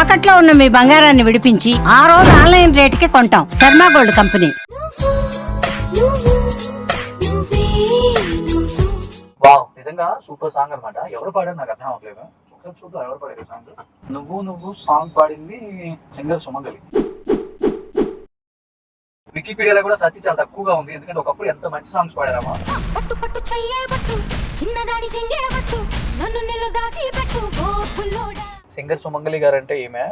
తాకట్లో ఉన్న మీ బంగారాన్ని విడిపించి ఆ రోజు ఆన్లైన్ రేటుకి కొంటాం. Sharma gold company. వావ్, నిజంగా సూపర్ సాంగ్ అన్నమాట. ఎవరు పాడారు నాకు అర్థం అవ్వట్లేదు. ఒకసారి చూద్దాం ఎవరు పాడారు సాంగ్. నువ్వు నువ్వు సాంగ్ పాడింది సింగర్ సుమంగలి. వికీపీడియాలో కూడా సర్చ్ చాలా తక్కువగా ఉంది, ఎందుకంటే ఒకప్పుడు ఎంత మంచి సాంగ్స్ పాడారమ్మా. సింగర్ సుమంగలి గారు అంటే ఈమె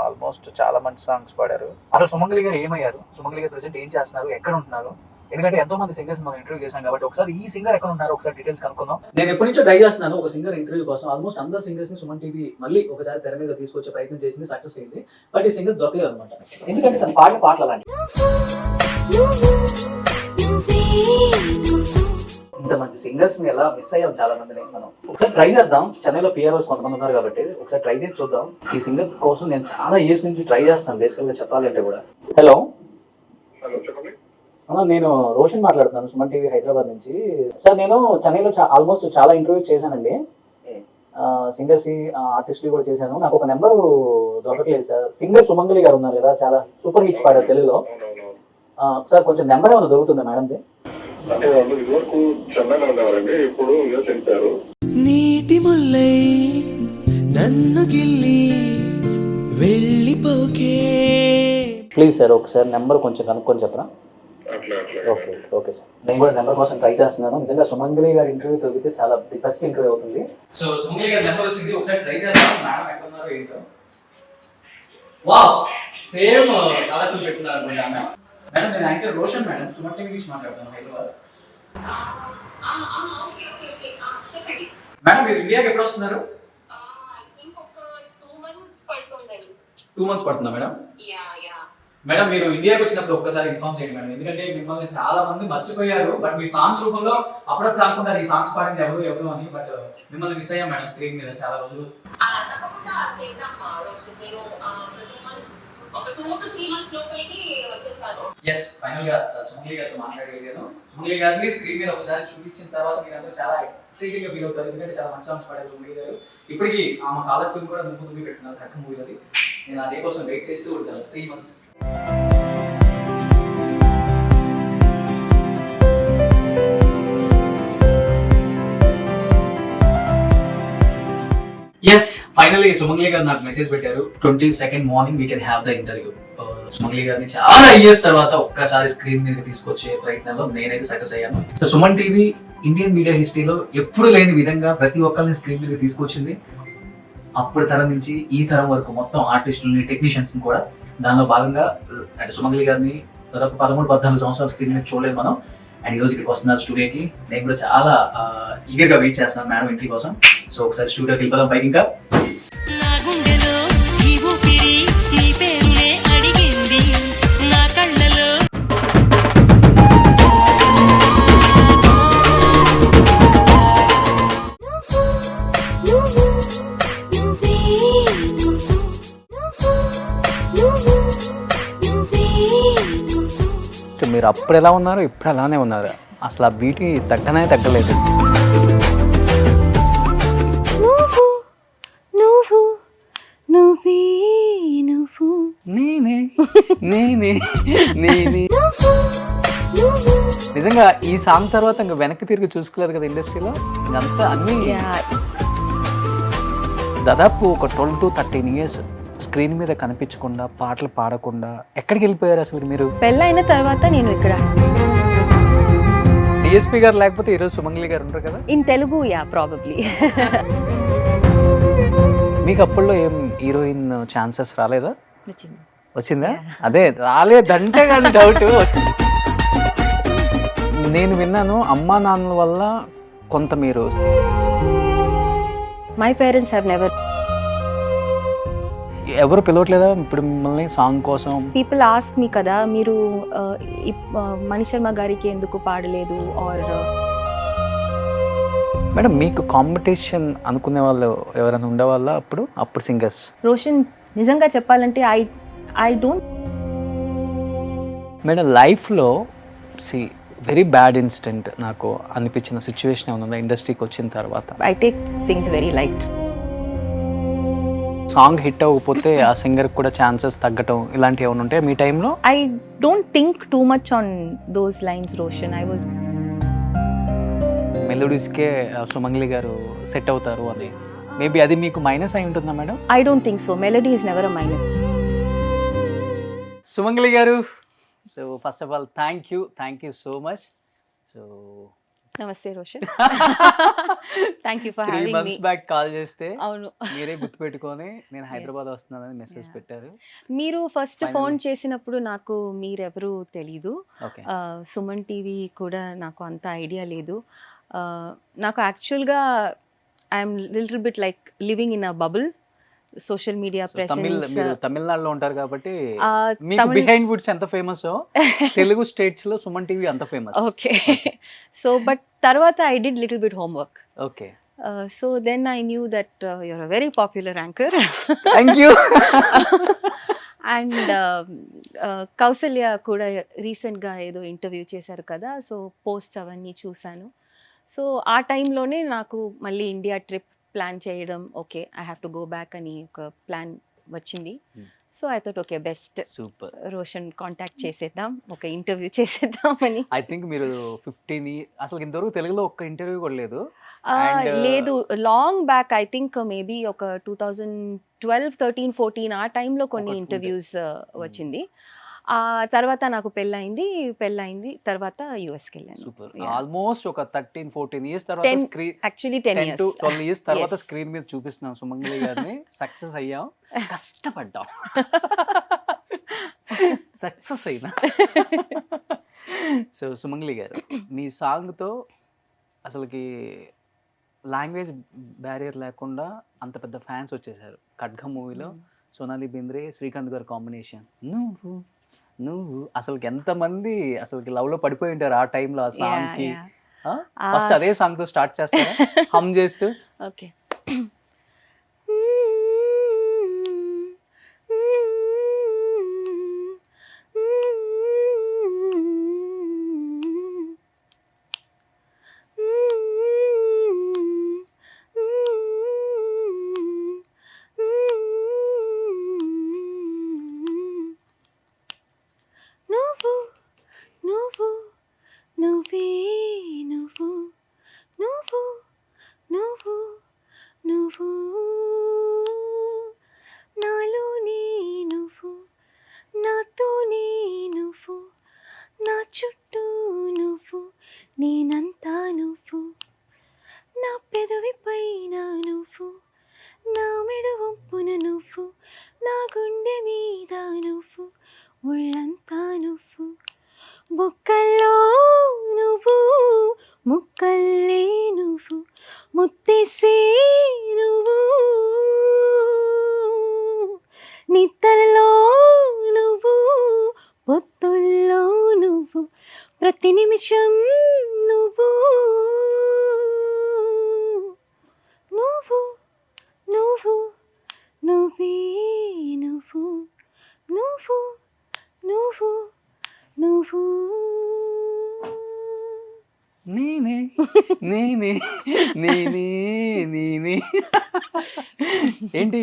ఆల్మోస్ట్ చాలా మంచి సాంగ్స్ పాడారు. అసలు సుమంగలి గారు ఏమయ్యారు, సుమంగలి గారు ప్రెసెంట్ ఏం చేస్తున్నారు, ఎక్కడ ఉంటున్నారు? ఎందుకంటే ఎంతో మంది సింగర్స్ మనం ఇంటర్వ్యూ చేశాం కాబట్టి ఒకసారి ఈ సింగర్ ఎక్కడ ఉన్నారు ఒకసారి డీటెయిల్స్ కనుక్కుందాం. నేను ఎప్పటి నుంచో ట్రై చేస్తున్నాను ఒక సింగర్ ఇంటర్వ్యూ కోసం. ఆల్మోస్ట్ అందరు సింగర్స్ ని సుమన్ టీవీ మళ్ళీ ఒకసారి తెర మీద తీసుకొచ్చే ప్రయత్నం చేసింది, సక్సెస్ అయింది. బట్ ఈ సింగర్ దొరకలేదు అనమాట. ఎందుకంటే తను పాడిన పాటలు అలాంటి. ఇంత మంచి సింగర్స్ ని ఎలా మిస్ అయ్యాం చాలా మందిని మనం. ఒకసారి ట్రై చేద్దాం. చెన్నైలో పిఆర్ఓస్ కొంతమంది ఉన్నారు కాబట్టి ఒకసారి ట్రై చేసి చూద్దాం. ఈ సింగర్ కోసం నేను చాలా ఇయర్స్ నుంచి ట్రై చేస్తున్నాను బేసికల్ గా చెప్పాలంటే కూడా. హలో, నేను రోషన్ మాట్లాడుతున్నాను సుమన్ టీవీ హైదరాబాద్ నుంచి. సార్ నేను చెన్నైలో ఆల్మోస్ట్ చాలా ఇంటర్వ్యూ చేశానండి. సింగర్స్ ఆర్టిస్ట్ కూడా చేశాను. నాకు ఒక నెంబర్ దొరకట్లేదు సార్. సింగర్ సుమంగలి గారు ఉన్నారు కదా, చాలా సూపర్ హిట్స్ పాడారు తెలుగులో. సార్ కొంచెం నెంబర్ ఏమైనా దొరుకుతుందా మేడం? నీటి ముల్లై నన్ను గిల్లి వెళ్ళిపోకే. ప్లీజ్ సార్ ఒకసారి నెంబర్ కొంచెం కనుక్కొని చెప్పరా? ఓకే ఓకే సార్, నేను కూడా నెంబర్ కోసం ట్రై చేస్తున్నాను. నిజంగా సుమంగలి గారి ఇంటర్వ్యూ దొరికితే చాలా బెస్ట్ ఇంటర్వ్యూ అవుతుంది. సో సుమంగలి గారి నెంబర్ వచ్చింది, ఒకసారి ట్రై చేద్దాం. మేడం ఎక్కడ ఉన్నారో ఏంటో. వావ్, సేమ్ కలర్ఫుల్ పెట్టున్నారు అనుకుంటా. మేడం నేను anchor Roshan madam, Suman TV నుంచి మాట్లాడుతాను హైదరాబాద్. మేడం మీరు ఇండియాకి ఎప్పుడు వస్తున్నారు? 2 months పడుతుందా మేడం? మేడం మీరు ఇండియాకి వచ్చినప్పుడు ఒక్కసారి ఇన్ఫార్మ్ చేయండి మేడం, ఎందుకంటే మిమ్మల్ని చాలా మంది మర్చిపోయారు. బట్ మీ సాంగ్స్ రూపంలో అప్పుడప్పుడు అనుకుంటారు ఈ సాంగ్స్ పాడింది ఎవరు ఎవరు అని. బట్ మిమ్మల్ని మిస్ అయ్యాం మేడం స్క్రీన్ మీద చాలా రోజులు. ఎస్, ఫైనల్ గా సుమంగలి గారితో మాట్లాడగలిగాను. సుమంగలి గారిని స్క్రీన్ మీద ఒకసారి చూపించిన తర్వాత మీరు అందరూ చాలా ఎక్సైటింగ్ గా ఫీల్ అవుతారు, ఎందుకంటే చాలా మంచి సాంగ్స్ పాడారు సుమంగలి గారు. ఇప్పటికీ ఆమె కాలర్ ట్యూన్ కూడా నువ్వు పెట్టినారు కరెక్ట్ మూవీ అది. నేను అదే కోసం వెయిట్ చేస్తూ ఉంటాను 3 months. ఎస్, ఫైనల్లీ సుమంగలి గారు నాకు మెసేజ్ పెట్టారు. 22nd morning we can have the interview. Sumangali గారిని చాలా ఇయర్స్ తర్వాత ఒక్కసారి స్క్రీన్ మీద తీసుకొచ్చే ప్రయత్నంలో నేనైతే సక్సెస్ అయ్యాను. So Suman TV Indian media హిస్టరీలో ఎప్పుడు లేని విధంగా ప్రతి ఒక్కరిని స్క్రీన్ మీద తీసుకొచ్చింది. అప్పటి తరం నుంచి ఈ తరం వరకు మొత్తం ఆర్టిస్టులని టెక్నీషియన్స్ ని కూడా దానిలో భాగంగా అంటే సుమంగలి గారిని దాదాపు 13-14 సంవత్సరాల స్క్రీన్ మీద చూడలేదు మనం. అండ్ ఈ రోజు ఇక్కడికి వస్తున్నారు స్టూడియోకి. నేను కూడా చాలా ఈగర్ గా వెయిట్ చేస్తాను మేడం ఎంట్రీ కోసం. సో ఒకసారి స్టూడియోకి వెళ్ళిపోదాం పైకి. ఇంకా మీరు అప్పుడు ఎలా ఉన్నారు ఇప్పుడు అలానే ఉన్నారు. అసలు ఆ బ్యూటీ తగ్గనే తగ్గలేదు. నిజంగా ఈ సాంగ్ తర్వాత ఇంకా వెనక్కి తిరిగి చూసుకోలేదు కదా ఇండస్ట్రీలో. ఇంకంతా అన్ని దాదాపు ఒక 12 to 13 years స్క్రీన్ మీద కనిపించకుండా పాటలు పాడకుండా ఎక్కడికి వెళ్ళిపోయారు అసలు మీరు? పెళ్ళైన తర్వాత నేను ఇక్కడ. డిఎస్పీ గారు లేకపోతే ఈరోజు సుమంగలి గారు ఉంటారు కదా ఇన్ తెలుగు. Yeah, probably. మీకు అప్పుల్లో ఏం హీరోయిన్ ఛాన్సెస్ రాలేదా? వచ్చిందా? అదే రాలేదంటే కానీ డౌట్. నేను విన్నాను అమ్మా నాన్నల వల్ల కొంత మీరు. My parents have never. ఎవరు పిలవట్లేదా ఇప్పుడు మిమ్మల్ని సాంగ్ కోసం? పీపుల్ ఆస్క్ మీ కదా, మీరు మణి శర్మ గారికి ఎందుకు పాడలేదు ఆర్. మేడం మీకు కాంపిటీషన్ అనుకునే వాళ్ళు ఎవరైనా ఉండేవాళ్ళ అప్పుడు సింగర్స్? రోషన్ నిజంగా చెప్పాలంటే ఐ డోంట్. మేడం లైఫ్లో వెరీ బ్యాడ్ ఇన్సిడెంట్ నాకు అనిపించిన సిచ్యువేషన్ ఏమైనా ఉందా ఇండస్ట్రీకి వచ్చిన తర్వాత? I take things very light. Song hit అవ్వకపోతే ఆ సింగర్ కూడా ఛాన్సెస్ తగ్గటం ఇలాంటివి ఏమైనా ఉంటాయి మీ టైంలో? I don't think too much on those lines, Roshan. I was మెలోడీస్కే సుమంగ్లి గారు సెట్ అవుతారు అని, మేబీ అది మీకు మైనస్ అయి ఉంటుందా madam? I don't think so. Melody is never a minus. సుమంగ్లి గారు, so first of all thank you so much. So Namaste, Roshan. Thank you for 3 having me. months back call చేస్తే అవును, మీరే గుర్తుపెట్టుకొని నేను హైదరాబాద్ వస్తున్నానని మెసేజ్ Yeah. పెట్టారు. మీరు first Finally. Phone చేసినప్పుడు నాకు మీరెవరు తెలీదు. ఓకే, సుమన్ టీవీ కూడా నాకు అంత ఐడియా లేదు. నాకు యాక్చువల్గా I'm little bit like living in a bubble. Social media Tamil, మీరు ప్రెసెన్స్ తమిళనాడులో ఉంటారు కాబట్టి మీకు బిహైండ్ వుడ్స్ ఎంత ఫేమస్ తెలుగు స్టేట్స్ లో సుమన్ టీవీ అంత ఫేమస్. ఓకే. సో బట్ తర్వాత I did little bit homework. Okay, so then I knew that you're a very popular anchor. Thank you. And Kausalya కూడా రీసెంట్గా ఏదో ఇంటర్వ్యూ చేశారు కదా, సో పోస్ట్స్ అవన్నీ చూశాను. సో ఆ టైంలోనే నాకు మళ్ళీ ఇండియా ట్రిప్ ప్లాన్ చేయడం, okay I have to go back అని ఒక ప్లాన్ వచ్చింది. So I thought okay best super. Roshan contact చేసేద్దాం, ఒక ఇంటర్వ్యూ చేసేద్దాం అని. ఐ థింక్ మీరు 15 అసలు ఇంతవరకు తెలుగులో ఒక్క ఇంటర్వ్యూ కూడా లేదు. And, లేదు, long back I think maybe ఒక 2012, 13, 14 ఆ టైంలో కొన్ని ఒకటి ఇంటర్వ్యూస్ వచ్చింది. ఆ తర్వాత నాకు పెళ్ళయింది తర్వాత యుఎస్కి వెళ్ళాను. సూపర్. Yeah. ఆల్మోస్ట్ ఒక 13-14 ఇయర్స్ తర్వాత స్క్రీన్, యాక్చువల్లీ 10 10 to 12 ఇయర్స్ తర్వాత Yes. స్క్రీన్ మీద చూపిస్తున్నాం సుమంగ్లి గారిని. సక్సెస్ అయ్యాం, కష్టపడ్డాం, సక్సెస్ అయినా. సో సుమంగ్లి గారు, మీ సాంగ్తో అసలుకి లాంగ్వేజ్ బ్యారియర్ లేకుండా అంత పెద్ద ఫ్యాన్స్ వచ్చేసారు. ఖడ్గం మూవీలో సోనాలి బింద్రే, శ్రీకాంత్ గారు కాంబినేషన్ నువ్వు నువ్వు అసలుకి ఎంతమంది అసలుకి లవ్ లో పడిపోయి ఉంటారు ఆ టైంలో ఆ సాంగ్ కి. ఫస్ట్ అదే సాంగ్ తో స్టార్ట్ చేస్తారా హమ్ చేస్తూ? ఓకే. నువ్వు నువ్వు నువ్వే నువ్వు నువ్వు నువ్వు నువ్వు నాలోనే నువ్వు, నాతోనే నువ్వు, నా చుట్టూ నువ్వు, నేనంతా నువ్వు, నా పెదవి పైన నువ్వు, నా మెడ వంపున నువ్వు, నా గుండె మీద నువ్వు, ఒళ్ళంతా నువ్వు, బొక్కల్లో నువ్వు, ముక్కల్లే నువ్వు, ముత్తేసే నువ్వు, నిద్రలో నువ్వు, పొత్తుల్లో నువ్వు, ప్రతి నిమిషం నువ్వు, నువ్వు నువ్వు నువ్వే నువ్వు, నువ్వు నువ్వు నువ్వు. నేనే నేనే నేనే నేనే. ఏంటి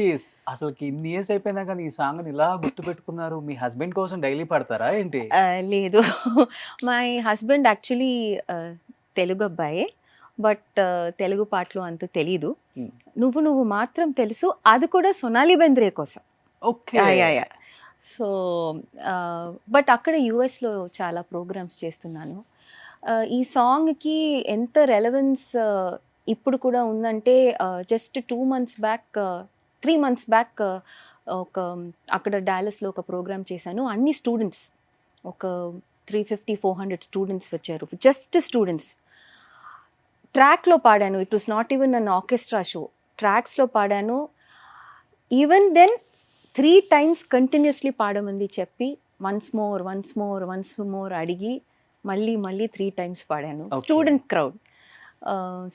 అసలుకి ఇన్ని ఇయర్స్ అయిపోయినా కానీ ఈ సాంగ్ ఇలా గుర్తు పెట్టుకున్నారు? మీ హస్బెండ్ కోసం డైలీ పాడతారా ఏంటి? లేదు, మై హస్బెండ్ యాక్చువల్లీ తెలుగు అబ్బాయే, బట్ తెలుగు పాటలు అంత తెలీదు. Hmm. నువ్వు నువ్వు మాత్రం తెలుసు, అది కూడా సోనాలి బెంద్రే కోసం. ఓకే. సో బట్ అక్కడ యుఎస్లో చాలా ప్రోగ్రామ్స్ చేస్తున్నాను. ఈ సాంగ్కి ఎంత రెలవెన్స్ ఇప్పుడు కూడా ఉందంటే, just 2 months back 3 months back ఒక అక్కడ డాలస్లో ఒక ప్రోగ్రామ్ చేశాను. అన్ని స్టూడెంట్స్, ఒక 350-400 స్టూడెంట్స్ వచ్చారు, జస్ట్ స్టూడెంట్స్. ట్రాక్లో పాడాను, it was not even an orchestra show, ట్రాక్స్లో పాడాను. ఈవెన్ దెన్ 3 times కంటిన్యూస్లీ పాడమంది చెప్పి వన్స్ మోర్ అడిగి మళ్ళీ 3 times పాడాను. Okay. స్టూడెంట్ క్రౌడ్,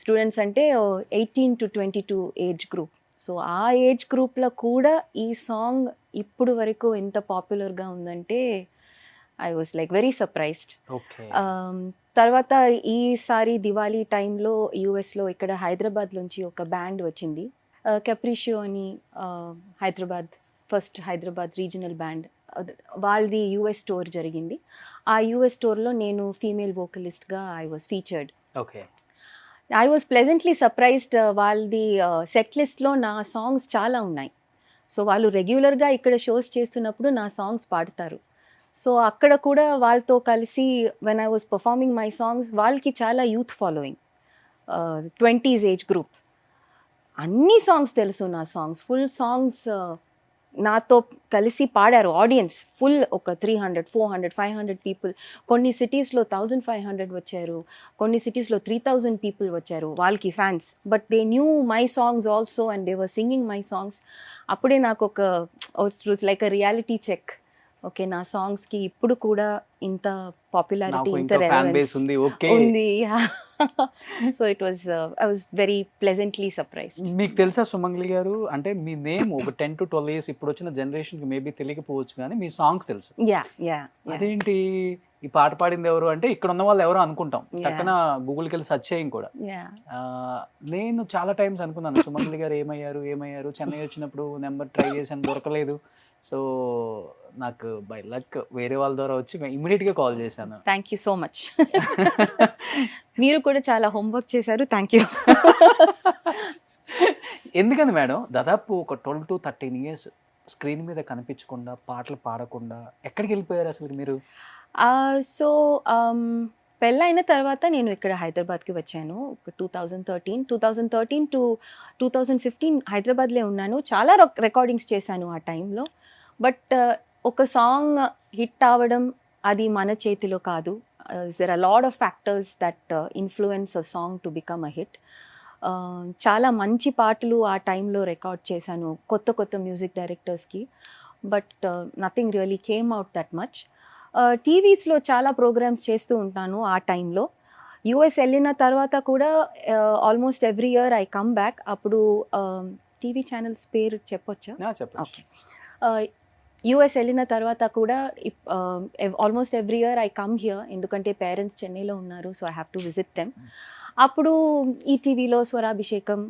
స్టూడెంట్స్ అంటే 18 to 22 ఏజ్ గ్రూప్. సో ఆ ఏజ్ గ్రూప్లో కూడా ఈ సాంగ్ ఇప్పుడు వరకు ఎంత పాపులర్గా ఉందంటే I was like very surprised. Okay. తర్వాత ఈసారి దివాళీ టైంలో యూఎస్లో ఇక్కడ హైదరాబాద్ నుంచి ఒక బ్యాండ్ వచ్చింది, కెప్రిషియో అని ఫస్ట్ హైదరాబాద్ రీజనల్ బ్యాండ్, వాళ్ళది యుఎస్ టూర్ జరిగింది. ఆ యుఎస్ టూర్లో నేను ఫీమేల్ వోకలిస్ట్గా I was featured. Okay. I was pleasantly surprised. వాళ్ళది సెట్ లిస్ట్లో నా సాంగ్స్ చాలా ఉన్నాయి. సో వాళ్ళు రెగ్యులర్గా ఇక్కడ షోస్ చేస్తున్నప్పుడు నా సాంగ్స్ పాడతారు. సో అక్కడ కూడా వాళ్ళతో కలిసి when I was performing my songs, వాళ్ళకి చాలా youth following, 20s age group. అన్ని సాంగ్స్ తెలుసు నా సాంగ్స్, ఫుల్ సాంగ్స్ నాతో కలిసి పాడారు. ఆడియన్స్ ఫుల్ ఒక 300, 400, 500 పీపుల్. కొన్ని సిటీస్లో 1500 వచ్చారు, కొన్ని సిటీస్లో 3000 పీపుల్ వచ్చారు వాళ్ళకి fans. But they knew my songs also and they were singing my songs. అప్పుడే నాకు ఒక like a reality check. Okay, నా సాంగ్స్కి ఇప్పుడు కూడా ఇంత పాపులారిటీ, ఇంత రెలెవెన్స్ ఉంది. ఉంది. So it was I was very pleasantly surprised. మీకు తెలుసా సుమంగ్లి గారు, అంటే మీ నేమ్ ఒక 10 to 12 years ఇప్పుడు వచ్చిన జనరేషన్కి మేబీ తెలియకపోవచ్చు, కానీ మీ సాంగ్స్ తెలుసు. అదేంటి ఈ పాట పాడింది ఎవరు అంటే ఇక్కడ ఉన్న వాళ్ళు ఎవరో అనుకుంటాం, పక్కన గూగుల్కి వెళ్ళి సెర్చ్ చేయం కూడా. నేను చాలా టైమ్స్ అనుకున్నాను సుమంగ్లి గారు ఏమయ్యారు, చెన్నై వచ్చినప్పుడు నెంబర్ ట్రై చేశాను, దొరకలేదు. సో నాకు బై లక్ వేరే వాళ్ళ ద్వారా వచ్చి ఇమ్మీడియట్గా కాల్ చేశాను. Thank you so much. మీరు కూడా చాలా హోంవర్క్ చేశారు, థ్యాంక్ యూ. ఎందుకని మేడం దాదాపు ఒక 12 to 13 years స్క్రీన్ మీద కనిపించకుండా, పాటలు పాడకుండా ఎక్కడికి వెళ్ళిపోయారు అసలు మీరు? సో పెళ్ళైన తర్వాత నేను ఇక్కడ హైదరాబాద్కి వచ్చాను. 2013 to 2015 హైదరాబాద్లో ఉన్నాను. చాలా రికార్డింగ్స్ చేశాను ఆ టైంలో. బట్ ఒక సాంగ్ హిట్ అవ్వడం అది మన చేతిలో కాదు. There are lot of factors that influence a song to become a hit. చాలా మంచి పాటలు ఆ టైంలో రికార్డ్ చేశాను కొత్త మ్యూజిక్ డైరెక్టర్స్కి. But nothing really came out that much. టీవీస్లో చాలా ప్రోగ్రామ్స్ చేస్తూ ఉంటాను ఆ టైంలో. యూఎస్ వెళ్ళిన తర్వాత కూడా almost every year I come back. అప్పుడు టీవీ ఛానల్స్ పేరు చెప్పొచ్చా? ఓకే. యూఎస్ వెళ్ళిన తర్వాత కూడా almost every year I come here, ఎందుకంటే పేరెంట్స్ చెన్నైలో ఉన్నారు, so I have to visit them. అప్పుడు ఈ టీవీలో స్వరాభిషేకం,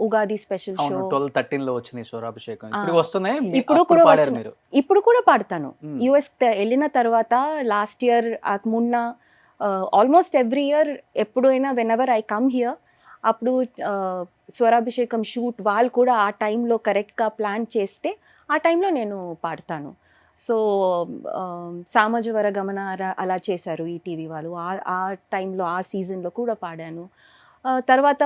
ఉగాది స్పెషల్ షో 12-13 లో వచ్చినాయి స్వరాభిషేకం. ఇప్పుడు కూడా పాడతాను. యూఎస్ వెళ్ళిన తర్వాత లాస్ట్ ఇయర్ మొన్న ఆల్మోస్ట్ ఎవ్రీ ఇయర్ ఎప్పుడైనా వెనెవర్ ఐ కమ్ హియర్, అప్పుడు స్వరాభిషేకం షూట్ వాళ్ళు కూడా ఆ టైంలో కరెక్ట్గా ప్లాన్ చేస్తే ఆ టైంలో నేను పాడతాను. సో సామాజవర గమన అలా చేశారు ఈ టీవీ వాళ్ళు. ఆ టైంలో ఆ సీజన్లో కూడా పాడాను. తర్వాత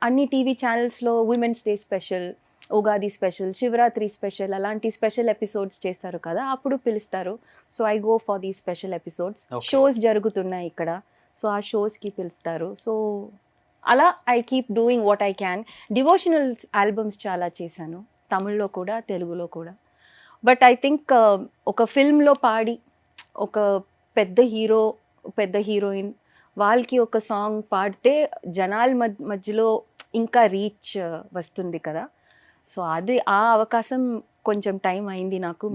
అన్ని టీవీ ఛానల్స్లో women's day special, Ugadi special, Shivaratri special అలాంటి స్పెషల్ ఎపిసోడ్స్ చేస్తారు కదా, అప్పుడు పిలుస్తారు. సో ఐ గో ఫర్ దీ స్పెషల్ ఎపిసోడ్స్. షోస్ జరుగుతున్నాయి ఇక్కడ, సో ఆ షోస్కి పిలుస్తారు. సో అలా I keep doing what I can. Devotional albums చాలా చేశాను, తమిళ్లో కూడా తెలుగులో కూడా. బట్ ఐ థింక్ ఒక ఫిల్మ్లో పాడి ఒక పెద్ద హీరో పెద్ద హీరోయిన్ వాళ్ళకి ఒక సాంగ్ పాడితే జనాల మధ్యలో ఇంకా రీచ్ వస్తుంది కదా. సో అది ఆ అవకాశం కొంచెం టైం అయింది నాకు.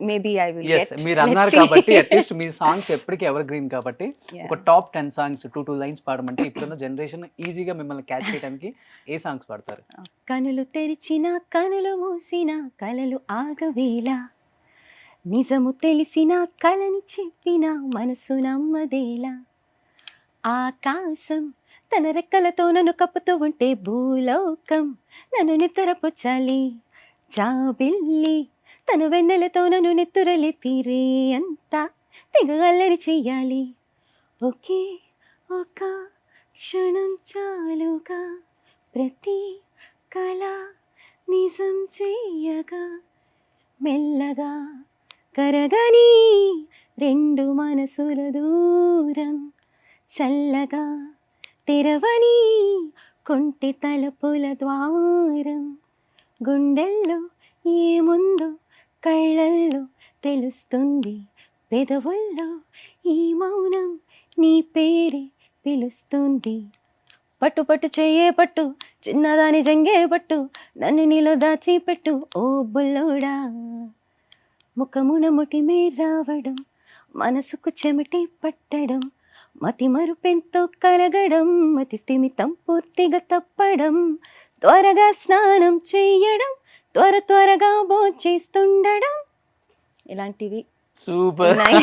Maybe I will get. మీరు అన్నారు కాబట్టి అట్లీస్ట్ మీ సాంగ్స్ ఎప్పటికీ ఎవర్ గ్రీన్ కాబట్టి ఒక టాప్ 10 సాంగ్స్ 2 లైన్స్ పాడమంటే ఇప్పుడున్న జనరేషన్ ఈజీగా మిమ్మల్ని క్యాచ్ చేయడానికి ఏ సాంగ్స్ పాడతారు? కనులు తెరిచిన కనులు మూసిన కలలు ఆగవేలా, నిజము తెలిసిన కలని చెప్పిన మనసు నమ్మదేలా, ఆకాశం తన రెక్కలతో నన్ను కప్పుతూ ఉంటే భూలోకం నన్ను నిద్రపుచ్చాలి, జాబిల్లి తన వెన్నెలతో నన్ను నెత్తురలి తీరే అంతా తెగల్లరి చెయ్యాలి, ఒకే ఒక క్షణం చాలుగా ప్రతి కళ నిజం చెయ్యగా, మెల్లగా కరగని రెండు మనసుల దూరం, చల్లగా తెరవని కొంటె తలుపుల ద్వారం, గుండెల్లో ఏముందో కళ్ళల్లో తెలుస్తుంది, పెదవుల్లో ఈ మౌనం నీ పేరే పిలుస్తుంది, పట్టు పట్టు చెయ్యే పట్టు చిన్నదాని జంగే పట్టు నన్ను నీలో దాచిపెట్టు ఓ బుల్లోడా, ముఖమున ముటిమే రావడం మనసుకు చెమటి పట్టడం, మతి మరుపెంతో కలగడం మతి స్థిమితం పూర్తిగా తప్పడం, త్వరగా స్నానం చెయ్యడం, త్వరగా భోంచేస్తుండడం, ఇలాంటివి సూపర్. ఉన్నాయి.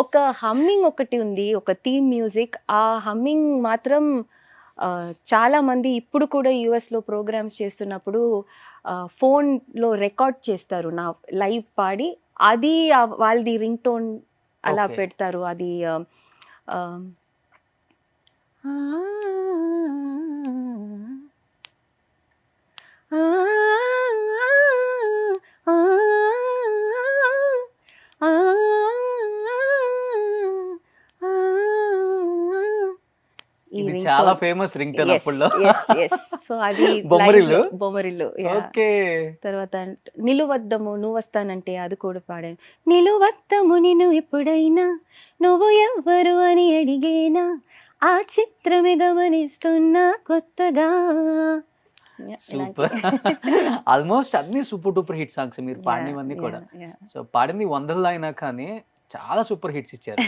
ఒక హమ్మింగ్ ఒకటి ఉంది, ఒక థీమ్ మ్యూజిక్. ఆ హమ్మింగ్ మాత్రం చాలా మంది ఇప్పుడు కూడా యుఎస్లో ప్రోగ్రామ్స్ చేస్తున్నప్పుడు ఫోన్లో రికార్డ్ చేస్తారు నా లైవ్ పాడి, అది వాళ్ళది రింగ్ టోన్ అలా Okay. పెడతారు. అది ఇది చాలా ఫేమస్ రింగ్ టోన్ అప్పుడులో. సో అది బొమ్మరిల్లు? బొమ్మరిల్లు. ఓకే. తర్వాత నిలువద్దము నువ్వు వస్తానంటే అది కూడా పాడాను. నిలువద్దము నిన్ను ఎప్పుడైనా నువ్వు ఎవ్వరు అని అడిగేనా, ఆ చిత్రమే గమనిస్తున్నా కొత్తగా. సూపర్. ఆల్మోస్ట్ అన్ని సూపర్ డూపర్ హిట్ సాంగ్స్ మీరు పాడినవన్నీ కూడా. సో పాడింది వందల్లో అయినా కానీ చాలా సూపర్ హిట్స్ ఇచ్చారు.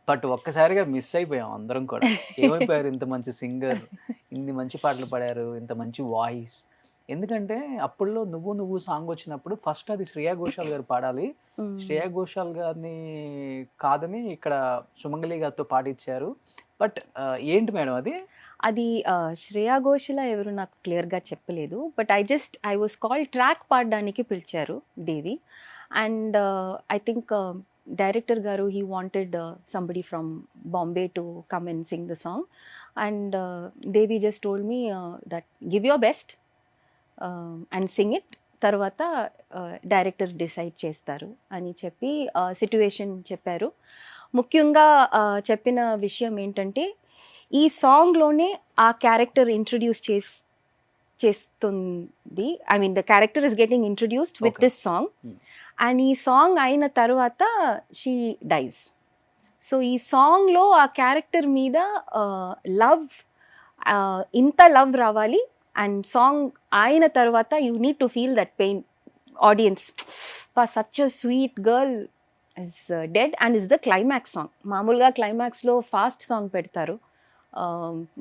బట్ ఒక్కసారిగా మిస్ అయిపోయాం అందరం కూడా. ఏమైపోయారు ఇంత మంచి సింగర్, ఇన్ని మంచి పాటలు పాడారు, ఇంత మంచి వాయిస్. ఎందుకంటే అప్పుడులో నువ్వు నువ్వు సాంగ్ వచ్చినప్పుడు ఫస్ట్ అది శ్రేయా ఘోషాల్ గారు పాడాలి. శ్రేయా ఘోషాల్ గారిని కాదని ఇక్కడ సుమంగళి గారితో పాడిచ్చారు. బట్ ఏంటి మేడం అది? అది శ్రేయా ఘోషల ఎవరు నాకు క్లియర్గా చెప్పలేదు. But I was called track పాడడానికి పిలిచారు దేవి. అండ్ ఐ థింక్ డైరెక్టర్ గారు he wanted somebody from Bombay to come and sing the song, and Devi just told me that give your best and sing it, తర్వాత director decide చేస్తారు అని చెప్పి situation చెప్పారు. ముఖ్యంగా చెప్పిన విషయం ఏంటంటే ఈ సాంగ్లోనే ఆ క్యారెక్టర్ ఇంట్రడ్యూస్ చేస్తుంది. I mean the character is getting introduced with this song. And ఈ సాంగ్ అయిన తర్వాత షీ డైస్. సో ఈ సాంగ్లో ఆ క్యారెక్టర్ మీద లవ్, ఇంత లవ్ రావాలి. అండ్ సాంగ్ అయిన తర్వాత you need to feel that pain. Audience such a sweet girl is dead and is the climax song. మామూలుగా క్లైమాక్స్లో ఫాస్ట్ సాంగ్ పెడతారు,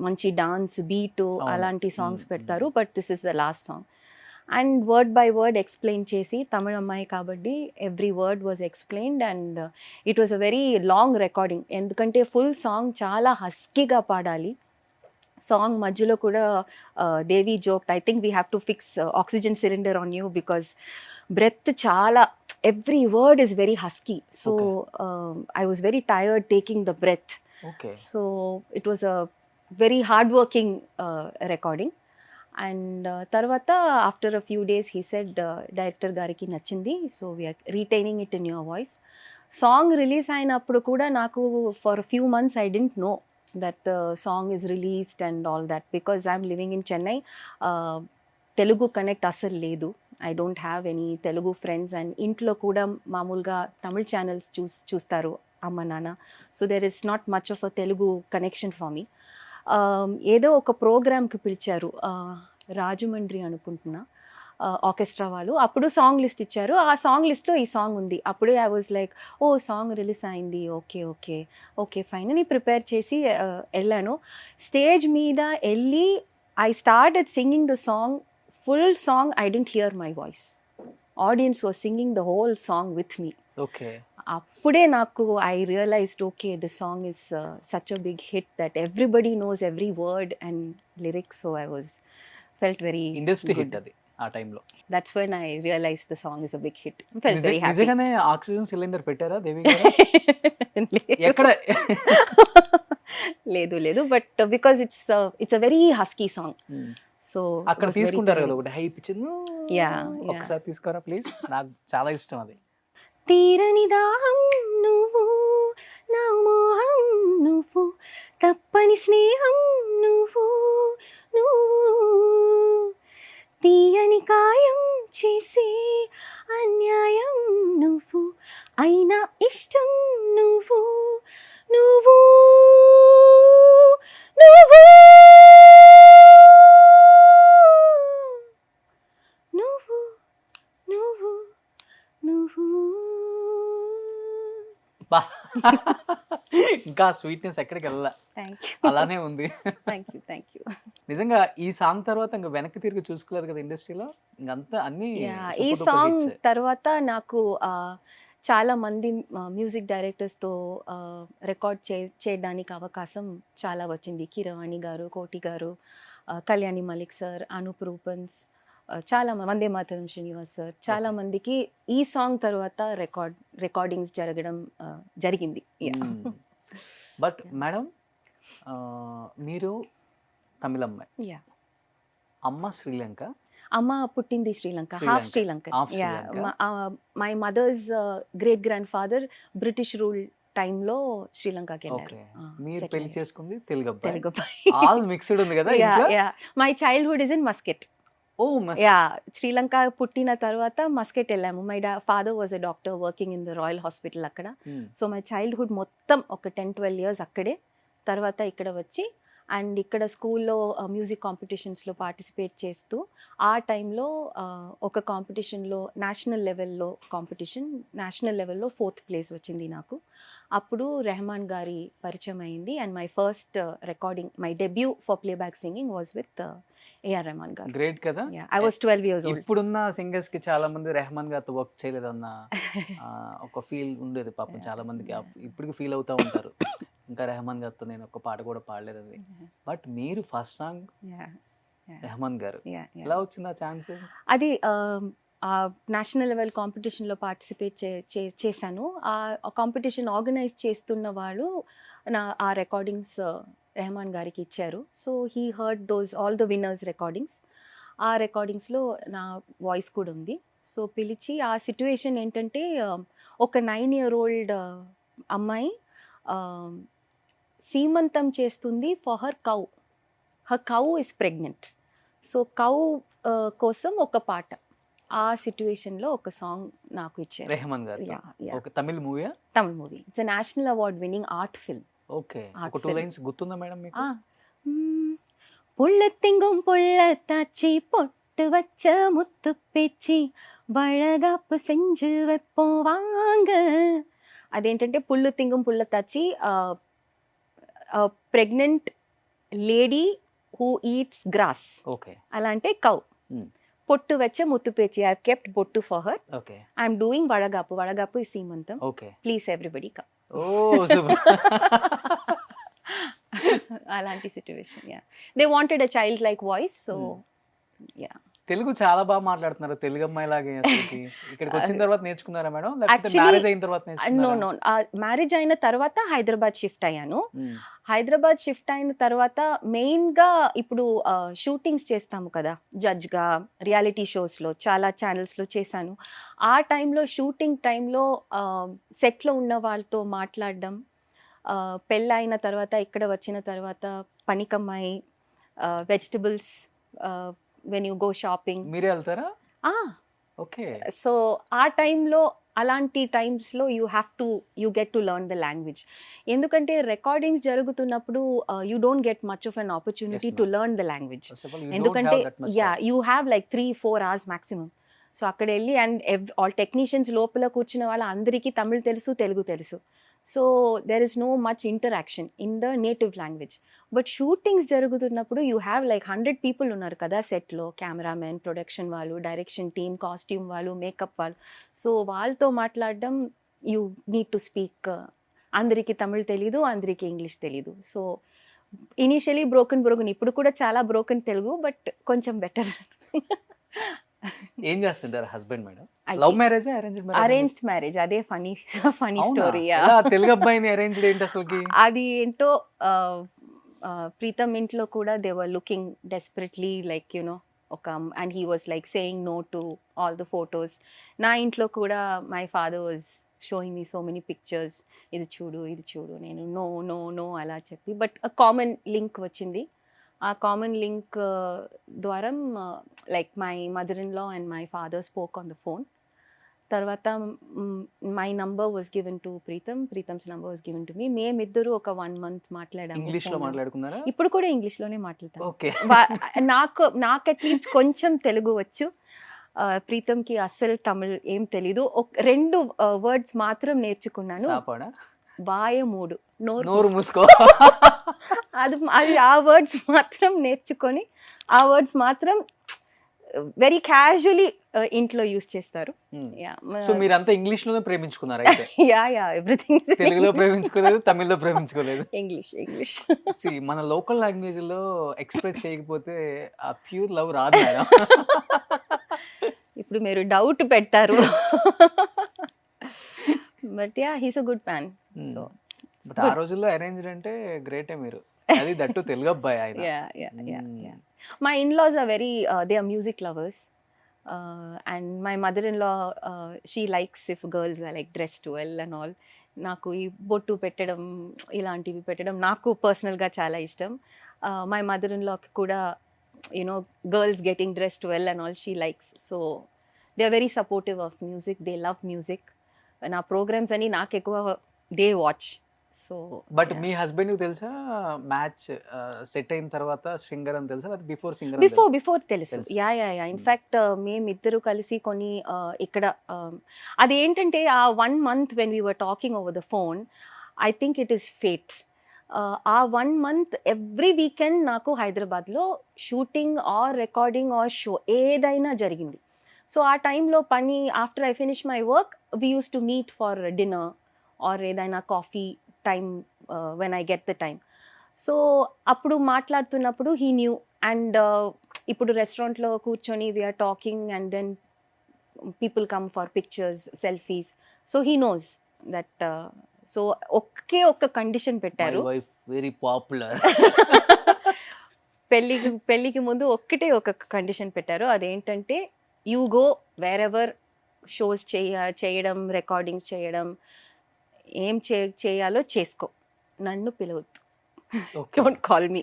మంచి డాన్స్ బీటు అలాంటి సాంగ్స్ పెడతారు. But this is the last song. And word by word explain చేసి, తమిళ అమ్మాయి కాబట్టి every word was explained. And it was a very long recording. ఎందుకంటే ఫుల్ సాంగ్ చాలా హస్కీగా పాడాలి. సాంగ్ మధ్యలో కూడా దేవి జోక్డ్, I think we have to fix oxygen cylinder on you because breath చాలా, every word is very husky. So I was very tired taking the breath. So it was a very hard working recording. And తర్వాత after a few days he said director గారికి నచ్చింది, so we're retaining it in your voice. Song release అయినప్పుడు కూడా నాకు for few months I didn't know that the song is released and all that because I'm living in Chennai. Telugu connect అసలు లేదు. I don't have any Telugu friends. And ఇంట్లో కూడా మామూలుగా Tamil channels చూస్తారు అమ్మ నాన్న. So there is not much of a Telugu connection for me. ఏదో ఒక ప్రోగ్రామ్కి పిలిచారు, రాజమండ్రి అనుకుంటున్నా, ఆర్కెస్ట్రా వాళ్ళు. అప్పుడు సాంగ్ లిస్ట్ ఇచ్చారు. ఆ సాంగ్ లిస్ట్లో ఈ సాంగ్ ఉంది. అప్పుడే I was like, oh song release అయింది, ఓకే ఓకే ఓకే ఫైన్ అని ప్రిపేర్ చేసి వెళ్ళాను. స్టేజ్ మీద వెళ్ళి I started singing the song. Full song I didn't hear my voice. Audience was singing the whole song with me. Okay. అప్పుడే నాకు I realized, okay this song is such a big hit that everybody knows every word and lyrics. So I was felt very industry hit అది ఆ టైంలో. That's when I realize the song is a big hit. Felt very happy. నిజంగానే oxygen cylinder పెట్టారా దేవి గారు? ఎక్కడ? లేదు but because it's a very husky song. So అక్కడ తీసుకుంటారు కదా ఒకటి హై పిచ్. యా, ఒకసారి తీసుకోరా ప్లీజ్, నాకు చాలా ఇష్టం అది. తీరని దాహం నువ్వు, నా మోహం నువ్వు, తప్పని స్నేహం నువ్వు, తీయని కాయం చేసే అన్యాయం నువ్వు, అయినా ఇష్టం నువ్వు, నువ్వు నువ్వు నువ్వు నువ్వు నువ్వు. బా, ఇంకా స్వీట్నెస్ ఎక్కడికి వెళ్ళా, థ్యాంక్ యూ. అలానే ఉంది. Thank you. నిజంగా ఈ సాంగ్ తర్వాత ఇంకా వెనక్కి తిరిగి చూసుకోలేదు కదా ఇండస్ట్రీలో, ఇంకంతా అన్ని ఈ సాంగ్ తర్వాత నాకు చాలా మంది మ్యూజిక్ డైరెక్టర్స్తో రికార్డ్ చేయడానికి అవకాశం చాలా వచ్చింది. కీరవాణి గారు, కోటి గారు, కళ్యాణి మలిక్ సార్, అనూప్ రూపన్స్, చాలా వందే మాతరం శ్రీనివాస్ సార్, చాలా మందికి ఈ సాంగ్ తర్వాత రికార్డింగ్స్ జరిగింది. బట్ మేడం మీరు తమిళ అమ్మాయి, యా, అమ్మ శ్రీలంక, అమ్మ పుట్టింది Sri Lanka, half Sri Lanka. Half Sri my mother's great grand father British rule టైంలో శ్రీలంకకి వెళ్ళారు. మీరు పెళ్లి చేసుకుంది తెలుగు అబ్బాయి, తెలుగు ఆల్ మిక్స్డ్ ఉంది కదా ఇంట్లో. My childhood is in Muscat. ఓ శ్రీలంక పుట్టిన తర్వాత మస్కెట్ వెళ్ళాము. My father was a doctor working in the royal hospital అక్కడ. సో మై చైల్డ్హుడ్ మొత్తం ఒక 10-12 years అక్కడే. తర్వాత ఇక్కడ వచ్చి అండ్ ఇక్కడ స్కూల్లో మ్యూజిక్ కాంపిటీషన్స్లో పార్టిసిపేట్ చేస్తూ ఆ టైంలో ఒక కాంపిటీషన్లో నేషనల్ లెవెల్లో 4th place వచ్చింది నాకు. అప్పుడు రెహమాన్ గారి పరిచయం అయింది and my first recording, my debut for playback singing was with AR Rahman garu. Great కదా. I was 12 years old. ఇప్పుడున్న సింగర్స్ కి చాలా మంది రెహమాన్ గారితో వర్క్ చేయలేదన్న ఒక ఫీల్ ఉండేది పాపం చాలా మందికి. ఇప్పటికి ఫీల్ అవుతా ఉంటారు, ఇంకా రెహమాన్ గారితో నేను ఒక పాట కూడా పాడలేదని. బట్ మీరు ఫస్ట్ సాంగ్ రెహమాన్ గారు, ఎలా వచ్చింది ఆ ఛాన్స్? అది నేషనల్ లెవెల్ కాంపిటీషన్లో పార్టిసిపేట్ చేశాను. ఆ కాంపిటీషన్ ఆర్గనైజ్ చేస్తున్న వాళ్ళు ఆ రికార్డింగ్స్ రెహమాన్ గారికి ఇచ్చారు. So he heard all the winners recordings. ఆ రికార్డింగ్స్లో నా వాయిస్ కూడా ఉంది. సో పిలిచి ఆ సిట్యుయేషన్ ఏంటంటే ఒక 9-year-old అమ్మాయి సీమంతం చేస్తుంది for her cow is pregnant. So cow కోసం ఒక పాట, ఆ సిట్యుయేషన్లో ఒక సాంగ్ నాకు ఇచ్చారు రెహమాన్ గారు. ఒక తమిళ movie. It's a national award winning art film. Okay, ఒక 2 lines గుర్తుందా మేడం మీకు? புள்ளத்திங்கும் புள்ளத்தாச்சி பொட்டு வச்ச முத்து பேச்சி வழகாப்பு செஞ்சு வைப்போம் வாங்க. అదేంటంటే పుల్లు తింగం పుల్లతాచి, pregnant lady who eats grass. Okay, అలా అంటే కౌ. పొట్టు వచ్చే ముత్తు పేచి, ఐ కెప్ట్ బొట్టు for her. Okay, I'm doing వడగాపు ఈ seemantham. Okay, please everybody come. Oh super. అలాంటి situation. They wanted a child like voice. So Telugu చాలా బాగా మాట్లాడుతున్నారు, తెలుగు అమ్మాయి లాగే. ఇక్కడికి వచ్చిన తర్వాత నేర్చుకున్నారా మేడం, లేకపోతే మ్యారేజ్ అయిన తర్వాత నేర్చుకున్నారా? నో, మ్యారేజ్ అయిన తర్వాత హైదరాబాద్ షిఫ్ట్ అయ్యాను. హైదరాబాద్ షిఫ్ట్ అయిన తర్వాత మెయిన్గా ఇప్పుడు షూటింగ్స్ చేస్తాము కదా జడ్జ్గా, రియాలిటీ షోస్లో చాలా ఛానల్స్లో చేశాను. ఆ టైంలో షూటింగ్ టైంలో సెట్లో ఉన్న వాళ్ళతో మాట్లాడడం, పెళ్ళైన తర్వాత ఇక్కడ వచ్చిన తర్వాత పనికమ్మాయి, vegetables, when you go shopping. మీరే వెళ్తారా? ఓకే. సో ఆ టైంలో, అలాంటి టైమ్స్లో you get to learn the language. ఎందుకంటే రికార్డింగ్స్ జరుగుతున్నప్పుడు you don't get much of an opportunity to learn the language. ఎందుకంటే you have like 3-4 hours maximum. So అక్కడ వెళ్ళి అండ్ ఆల్ టెక్నీషియన్స్ లోపల కూర్చున్న వాళ్ళ అందరికీ తమిళ్ తెలుసు, తెలుగు తెలుసు. So there is no much interaction in the native language. But shootings జరుగుతున్నప్పుడు యూ హ్యావ్ లైక్ 100 people ఉన్నారు కదా సెట్లో, కెమెరామెన్, ప్రొడక్షన్ వాళ్ళు, డైరెక్షన్ టీమ్, కాస్ట్యూమ్ వాళ్ళు, మేకప్ వాళ్ళు. సో వాళ్ళతో మాట్లాడడం, యూ నీడ్ టు స్పీక్. అందరికీ తమిళ్ తెలీదు, అందరికీ ఇంగ్లీష్ తెలీదు. సో ఇనీషియలీ బ్రోకెన్, ఇప్పుడు కూడా చాలా బ్రోకెన్ తెలుగు, బట్ కొంచెం బెటర్. ఏం చేస్తుంటారు husband madam? Love marriage, arranged marriage. అదే ఫనీ స్టోరీ. తెలుగు అబ్బాయిని అరేంజ్డ్ ఏంటి అసలుకి? అది ఏంటో ప్రీతం ఇంట్లో కూడా they were looking desperately like you know ఒక, and he was like saying no to all the photos. నా ఇంట్లో కూడా my father was showing me so many pictures, ఇది చూడు ఇది చూడు, నేను నో నో నో అలా చెప్పి. బట్ అ కామన్ లింక్ వచ్చింది. ఆ కామన్ లింక్ ద్వారా like my mother in law and my father spoke on the phone. తర్వాత my number was given to Preetham's number was given to me. మేమిద్దరు ఒక 1 month మాట్లాడాము. ఇంగ్లీష్లో మాట్లాడుకున్నారా? ఇప్పుడు కూడా ఇంగ్లీష్లోనే మాట్లాడతాను. ఓకే. నాకు అట్లీస్ట్ కొంచెం తెలుగు వచ్చు, ప్రీతంకి అస్సలు తమిళ్ ఏం తెలీదు. 2 words మాత్రం నేర్చుకున్నాను. సాపాడా? బాయ మూడు, నోరు మూసుకో. అది ఆ వర్డ్స్ మాత్రం నేర్చుకొని ఆ వర్డ్స్ మాత్రం వెరీ క్యాజువలీ ఇంట్లో యూస్ చేస్తారు. సో మీరంతా ఇంగ్లీష్ లోనే ప్రేమించుకున్నారు అయితే? యా ఎవ్రీథింగ్ తెలుగులో ప్రేమించుకోలేదు, తమిళ్లో ప్రేమించుకోలేదు. ఇంగ్లీష్ మన లోకల్ లాంగ్వేజ్ లో ఎక్స్ప్రెస్ చేయకపోతే ఆ ప్యూర్ లవ్ రాదు మేడం. ఇప్పుడు మీరు డౌట్ పెట్టారు. But yeah he's a good man. So but ఆ రోజుల్లో అరేంజ్డ్ అంటే గ్రేటే మీరు, అది దట్టు తెలుగు అబ్బాయి ఆయన. yeah. My in-laws are very they are music lovers, and my mother-in-law she likes if girls are like dressed well and all. నాకు ఈ బొట్టు పెట్టడం ఇలాంటివి పెట్టడం నాకు పర్సనల్గా చాలా ఇష్టం. మై మదర్ ఇన్ లాకి కూడా girls getting dressed well and all she likes. So they are very supportive of music, they love music. నా ప్రోగ్రామ్స్ అని నాకు ఎక్కువ దే వాచ్. సో బట్ మీ హస్బెండ్ తెలుసా మ్యాచ్ సెట్ అయిన తర్వాత సింగర్ అని తెలుసా, అది బిఫోర్ సింగర్? బిఫోర్ తెలుసు. యా ఇన్ఫ్యాక్ట్ మేమిద్దరు కలిసి కొన్ని ఇక్కడ అదేంటంటే ఆ 1 month when we were talking over the phone, I think it is fate. ఆ 1 month ఎవ్రీ వీకెండ్ నాకు హైదరాబాద్లో shooting or recording or show ఏదైనా జరిగింది. సో ఆ టైంలో పని after I finish my work we use to meet for dinner or ఏదైనా coffee time when I get the time. So అప్పుడు మాట్లాడుతున్నప్పుడు హీ న్యూ. అండ్ ఇప్పుడు రెస్టారెంట్లో కూర్చొని we are talking and then people come for pictures, selfies. So he knows that. So ఒక్క condition పెట్టారు. Very popular. పెళ్ళికి ముందు ఒక కండిషన్ పెట్టారు. అదేంటంటే you go where ever shows చేయడం, రికార్డింగ్స్ చేయడం, ఏం చేయాలో చేసుకో, నన్ను పిలవద్దు. Don't call me.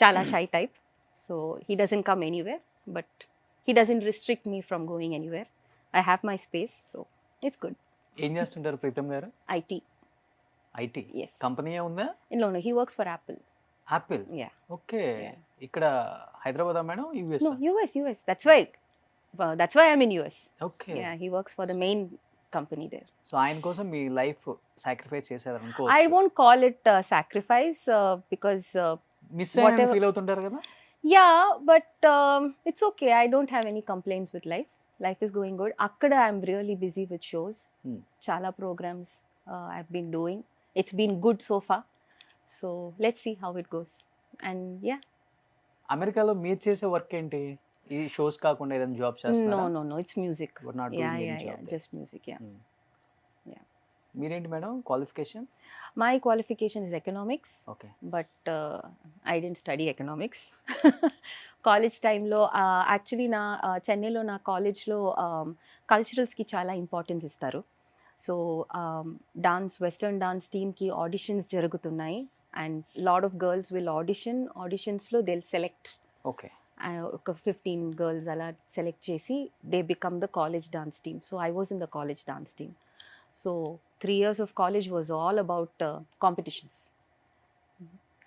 చాలా shy type. So he doesn't come anywhere, but he doesn't restrict me from going anywhere. I have my space. So it's good. ఏం చేస్తుంటారు Preetham garu? IT. Yes. Company ఉందా? No, he works for Apple. Apple. Yeah. Okay. ఇక్కడ Hyderabad madam? US? No, US. That's why I'm in US. Okay. Yeah, he works for the main company there. So ఆయన కోసం మీ life sacrifice చేశారు అనుకో. I won't call it sacrifice because miss whatever- feel అవుతుంటారు కదా? yeah, but it's okay. I don't have any complaints with life. Life is going good. Akkada I'm really busy with shows. Chala programs I've been doing. It's been good so far. So let's see how it goes. And yeah. అమెరికాలో మీరు చేసే work ఏంటి? ఈ shows కాకుండా ఏదైనా job చేస్తున్నారా? No, it's music. You're not doing any job there. Just music. Yeah. మీరేంటి madam qualification? My qualification is economics. Okay. But I didn't study economics. College టైంలో యాక్చువల్లీ నా చెన్నైలో నా కాలేజ్లో కల్చరల్స్కి చాలా ఇంపార్టెన్స్ ఇస్తారు. సో వెస్టర్న్ డాన్స్ టీమ్కి ఆడిషన్స్ జరుగుతున్నాయి and lot of girls will ఆడిషన్స్లో దే సెలెక్ట్ ఓకే. ఒక 15 గర్ల్స్ అలా సెలెక్ట్ చేసి they become the college dance team. So I was in the college dance team. So 3 years of college was all about competitions.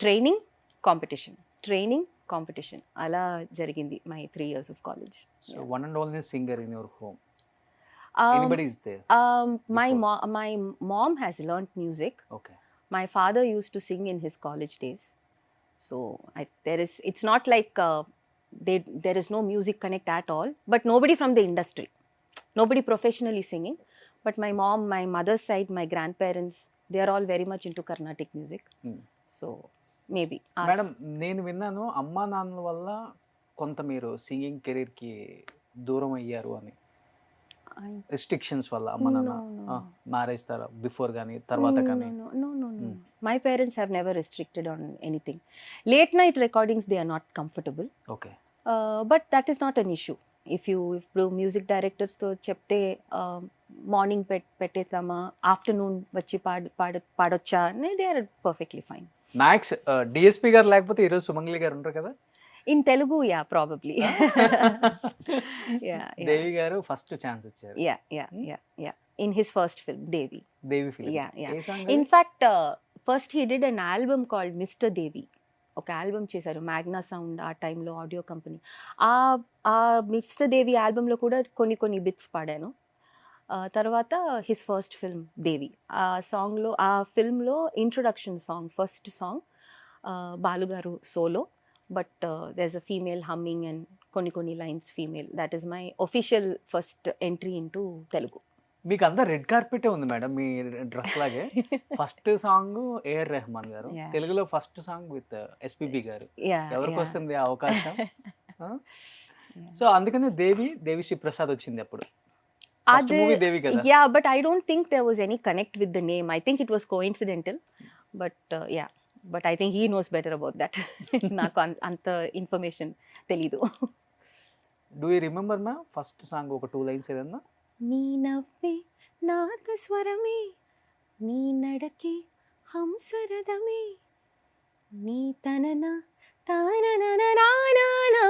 Training, competition. Ala jarigindi my 3 years of college. So one and only singer in your home? Um, Anybody is there? My before? mom has learnt music. Okay. My father used to sing in his college days. So it's not like there is no music connect at all, but nobody from the industry, nobody professionally singing. But my mom, my mother's side, my grandparents, they are all very much into Carnatic music. So maybe. Madam నేను విన్నాను అమ్మా నాన్నల వల్ల కొంత మీరు singing career కి దూరం అయ్యారు అని. రిస్ట్రిక్షన్స్ వల్ల అమ్మ నాన్న మ్యారేజ్ బిఫోర్ కానీ తర్వాత కానీ? No. My parents have never restricted on anything. Late night recordings, they are not comfortable. Okay. But that is not an issue. ఇప్పుడు మ్యూజిక్ డైరెక్టర్స్తో చెప్తే మార్నింగ్ పెట్టేద్దామా, ఆఫ్టర్నూన్ వచ్చి పాడొచ్చా, they are perfectly fine. Max DSP garu లేకపోతే ఈరోజు సుమంగ్లి గారు ఉంటారు కదా? In Telugu yeah probably. Devi garu first chance ఇచ్చారు. Yeah in his first film Devi film. In fact first he did an album called mister Devi. ఒక ఆల్బమ్ చేశారు మ్యాగ్నా సౌండ్ ఆ టైంలో ఆడియో కంపెనీ. ఆ మిస్టర్ దేవి ఆల్బంలో కూడా కొన్ని బిట్స్ పాడాను. తర్వాత హిస్ ఫస్ట్ ఫిల్మ్ దేవి, ఆ సాంగ్లో ఆ ఫిల్మ్లో introduction song, first song Balu garu solo, but there is a female humming and కొన్ని lines female. That is my official first entry into Telugu. మీకు అంతా రెడ్ కార్పెటే ఉంది మేడం మీ డ్రెస్ లాగే. First song AR Rahman garu, Yeah. తెలుగులో first song with SPB garu. Yeah, ఎవరికి yeah. వస్తుంది ఆ అవకాశం? Yeah. సో అందుకని దేవిశ్రీ ప్రసాద్ వచ్చింది అప్పుడు. ఫస్ట్ మూవీ దేవి కదా. Yeah, but I don't think there was any connect with the name. I think it was coincidental. But yeah, but I think he knows better about that. నాకు అంత information తెలీదు. Do you remember మా first song ఒక 2 lines ఏదన్నా? నీ నవ్వే నాద స్వరమే, నీ నడకే హంసరథమే, నీ తనన తాననననానా,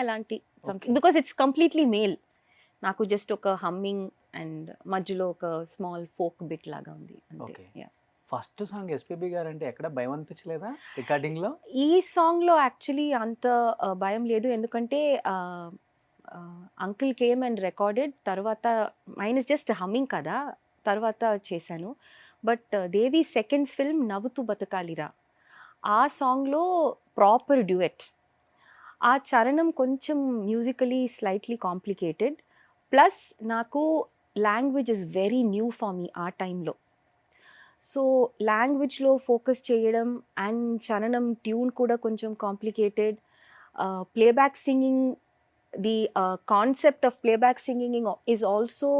అలాంటి something. Because it's completely male. నాకు జస్ట్ ఒక హమ్మింగ్ అండ్ మధ్యలో ఒక స్మాల్ ఫోక్ బిట్ లాగా ఉంది అంతే. Okay. Yeah. First song SPB గారు అంటే ఎక్కడ భయం అనిపించలేదా రికార్డింగ్ లో? ఈ సాంగ్లో యాక్చువల్లీ అంత భయం లేదు, ఎందుకంటే అంకుల్ కేమ్ అండ్ రికార్డెడ్, తర్వాత మైనస్ జస్ట్ హమ్మింగ్ కదా, తర్వాత చేశాను. బట్ దేవి సెకండ్ ఫిల్మ్ నవ్వుతూ బతకాలిరా, ఆ సాంగ్లో ప్రాపర్ డ్యూయెట్. ఆ చరణం కొంచెం మ్యూజికలీ స్లైట్లీ కాంప్లికేటెడ్, ప్లస్ నాకు language is very new for మీ ఆ టైంలో. సో లాంగ్వేజ్లో ఫోకస్ చేయడం అండ్ చరణం ట్యూన్ కూడా కొంచెం complicated. Playback singing, the concept of playback singing is also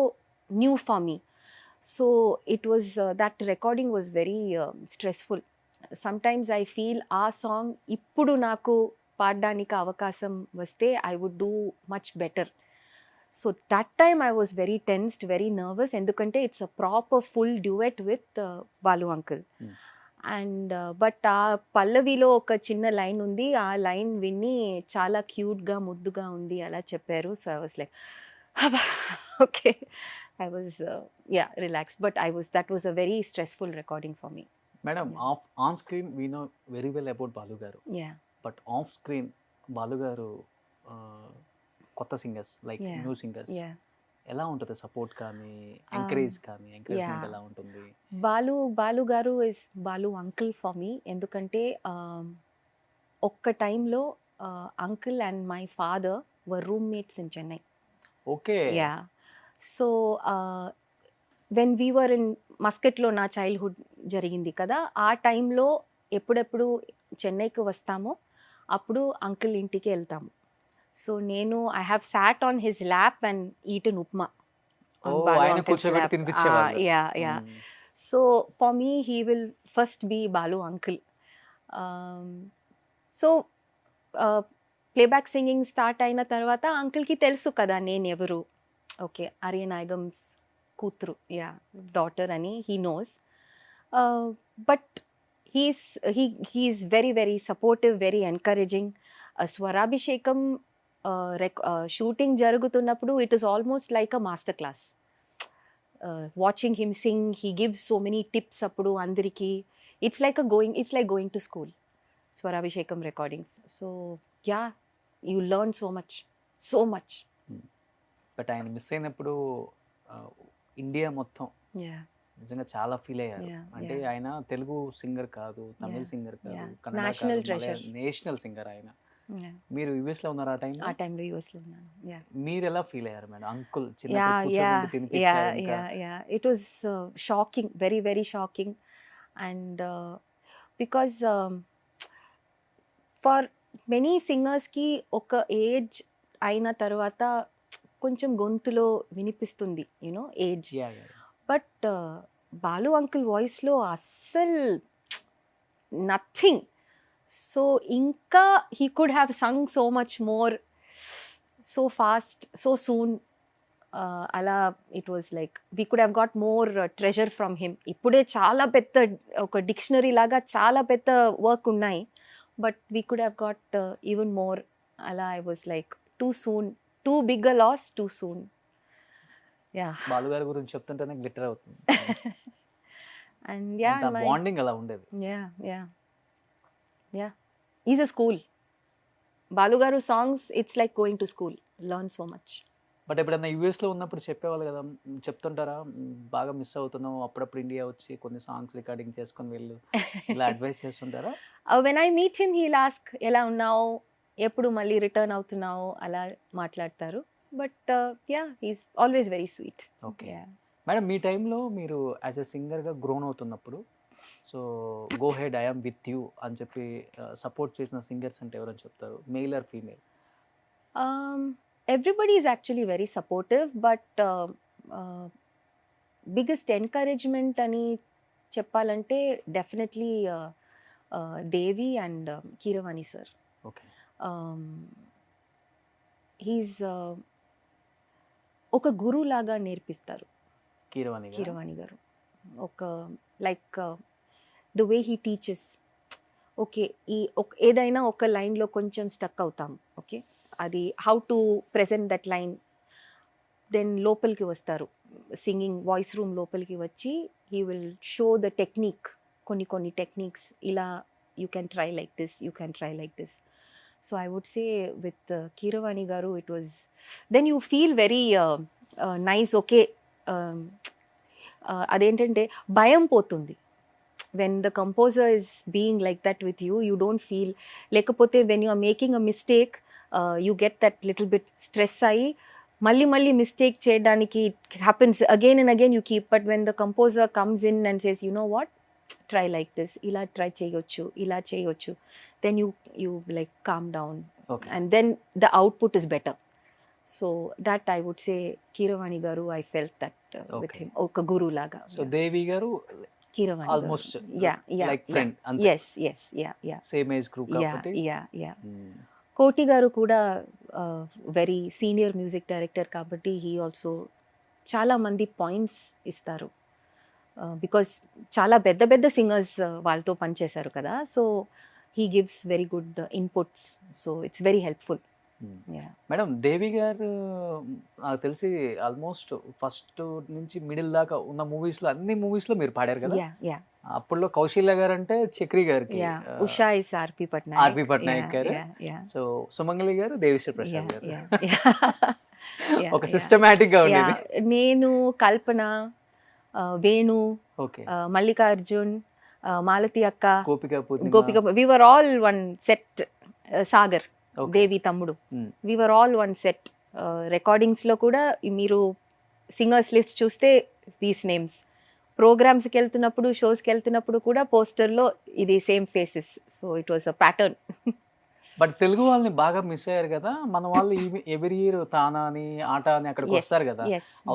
new for me. So it was that recording was very stressful. Sometimes I feel ఆ song ఇప్పుడు నాకు పాడడానికి అవకాశం వస్తే I would do much better. So that time I was very tensed, very nervous, ఎందుకంటే it's a proper full duet with Balu uncle. And but ఆ పల్లవిలో ఒక చిన్న లైన్ ఉంది, ఆ లైన్ విని చాలా క్యూట్గా ముద్దుగా ఉంది అలా చెప్పారు. So I was like okay, I was relaxed, but that was a very stressful recording for me. Madam, on screen we know very well about Balu garu, yeah but off screen Balu garu కొత్త singers like Yeah. New singers yeah ఎలా ఉంటుంది? Support కానీ encouragement yeah. ఎలా ఉంటుంది? Balu garu is Balu uncle for me, ఎందుకంటే ఒక్క టైంలో uncle and my father were roommates in Chennai. Okay. Yeah, so when we were in మస్కట్లో నా చైల్డ్హుడ్ జరిగింది కదా, ఆ టైంలో ఎప్పుడెప్పుడు చెన్నైకి వస్తామో అప్పుడు అంకుల్ ఇంటికి వెళ్తాము. సో నేను I have sat on his lap and eaten upma. ఆయన కూర్చోబెట్టి తినిపించేవాళ్ళు. Yeah yeah. So for me he will first be Balu uncle. So playback singing start అయిన తర్వాత అంకుల్కి తెలుసు కదా నేను ఎవరు. ఓకే, ఆర్య నాయగమ్స్ కూతురు, యా డాటర్ అని he knows. But he is very very supportive, very encouraging. Swarabhishekam shooting జరుగుతున్నప్పుడు it is almost like a master class. Watching him sing, he gives so many tips అప్పుడు అందరికీ. It's like going to school, Swarabhishekam recordings. So yeah, you learn so much. But ఆయన miss అయినప్పుడు ఇండియా మొత్తం yeah నిజంగా చాలా feel అయ్యారు. Yeah, అంటే yeah. ఆయన తెలుగు సింగర్ కాదు, తమిళ Yeah, సింగర్ కాదు, yeah. కన్నడ National కాదు, treasure. నేషనల్ సింగర్ ఆయన. Yeah. మీరు యుఎస్ లో ఉన్నారు ఆ టైం? ఆ టైంలో యూఎస్లో ఉన్నాను. యా మీరు ఎలా ఫీల్ అయ్యారు మేడం? అంకుల్ yeah చిన్నప్పుడు yeah కూర్చోబెట్టి తినిపించారు ఇంకా. yeah it was shocking, very very shocking. And because for many singers కి ఒక ఏజ్ అయిన తర్వాత కొంచెం గొంతులో వినిపిస్తుంది, you know age. Yeah, yeah, yeah. But Balu uncle వాయిస్లో అస్సలు నథింగ్. సో ఇంకా he could have sung so much more, so fast, so soon. అలా it was like we could have got more treasure from him. ఇప్పుడే చాలా పెద్ద ఒక dictionary లాగా చాలా పెద్ద వర్క్ ఉన్నాయి, but we could have got even more. అలా I was like too soon, too big a loss, too soon. Yeah. Balu గారి గురించి చెప్తుంటేనే గ్లిటర్ అవుతుంది. And yeah, బాండింగ్ అలా ఉండేది. yeah he's a school. Balu garu songs, it's like going to school, learn so much. But ఎప్పుడైనా యూఎస్లో ఉన్నప్పుడు చెప్పేవాళ్ళు కదా, చెప్తుంటారా బాగా మిస్ అవుతున్నావు, అప్పుడప్పుడు ఇండియా వచ్చి కొన్ని సాంగ్స్ రికార్డింగ్ చేసుకొని వెళ్ళు, ఇలా అడ్వైస్ చేస్తుంటారా? When I meet him he'll ask ఎలా ఉన్నావు, ఎప్పుడు మళ్ళీ రిటర్న్ అవుతున్నావు, అలా మాట్లాడతారు. But yeah he's always very sweet. Okay madam, మీ టైంలో మీరు యాజ్ ఎ సింగర్గా గ్రోన్ అవుతున్నప్పుడు, so go ahead I'm with you అని చెప్పి సపోర్ట్ చేసిన సింగర్స్ అంటే ఎవరని చెప్తారు, male or female? Everybody is actually very supportive, but biggest encouragement అని చెప్పాలంటే definitely Devi and Keeravani sir. Okay. He's ఒక గురువు లాగా నేర్పిస్తారు కీరవాణి గారు. ఒక like the way he teaches. Okay, ఏదైనా ఒక లైన్లో కొంచెం స్టక్ అవుతాం, ఓకే, అది how to present that line. Then లోపలికి వస్తారు, సింగింగ్ వాయిస్ రూమ్ లోపలికి వచ్చి he will show the technique, కొన్ని టెక్నిక్స్, ఇలా you can try like this, you can try like this. So I would say with Keeravani garu it was, then you feel very nice. Okay, అదేంటంటే భయం పోతుంది. When the composer is being like that with you, you don't feel, లేకపోతే when you are making a mistake you get that little bit stress అయ్యి మళ్ళీ mistake చేయడానికి happens again and again you keep. But when the composer comes in and says you know what, try like this, ఇలా try చేయొచ్చు, ఇలా చేయొచ్చు, then you like calm down. Okay. And then the output is better. So that I would say Keeravani garu, I felt that with him oka guru laga. So Devi garu Keeravani almost garu. Yeah like friend ante. Yes yeah Same age group kabatti. Yeah Koti garu kuda very senior music director kabatti he also చాలా మంది points ఇస్తారు, because చాలా పెద్ద singers వాళ్ళతో పనిచేశారు కదా. So he gives very good inputs, so it's very helpful. Madam, Devi garu నాకు తెలిసి ఆల్మోస్ట్ ఫస్ట్ నుంచి మిడిల్ దాకా ఉన్న మూవీస్ లో, అన్ని మూవీస్ లో మీరు పాడారు కదా. అప్పుడులో కౌశల్య గారు అంటే చక్రి గారికి, ఉషా ఇస్ ఆర్పి పట్నాయక్ గారు, సో సుమంగళి గారు దేవిశ్రీ ప్రసాద్ గారు. ఒక Yeah. సిస్టమాటిక్ గా ఉండేది. నేను, కల్పన, వేణు, ఓకే, మల్లికార్జున్, మాలతి అక్క, గోపిక, we were all one set. Sagar, దేవి తమ్ముడు, we were all one set. Recordings లో కూడా మీరు సింగర్స్ లిస్ట్ చూస్తే దీస్ నేమ్స్, ప్రోగ్రామ్స్కి వెళ్తున్నప్పుడు, షోస్కి వెళ్తున్నప్పుడు కూడా పోస్టర్లో ఇది same faces. So it was a pattern. But Telugu వాళ్ళని బాగా మిస్ అయ్యారు కదా మన వాళ్ళు. ఎవ్రీ ఇయర్ తానా అని, ఆట అని అక్కడికి వస్తారు కదా,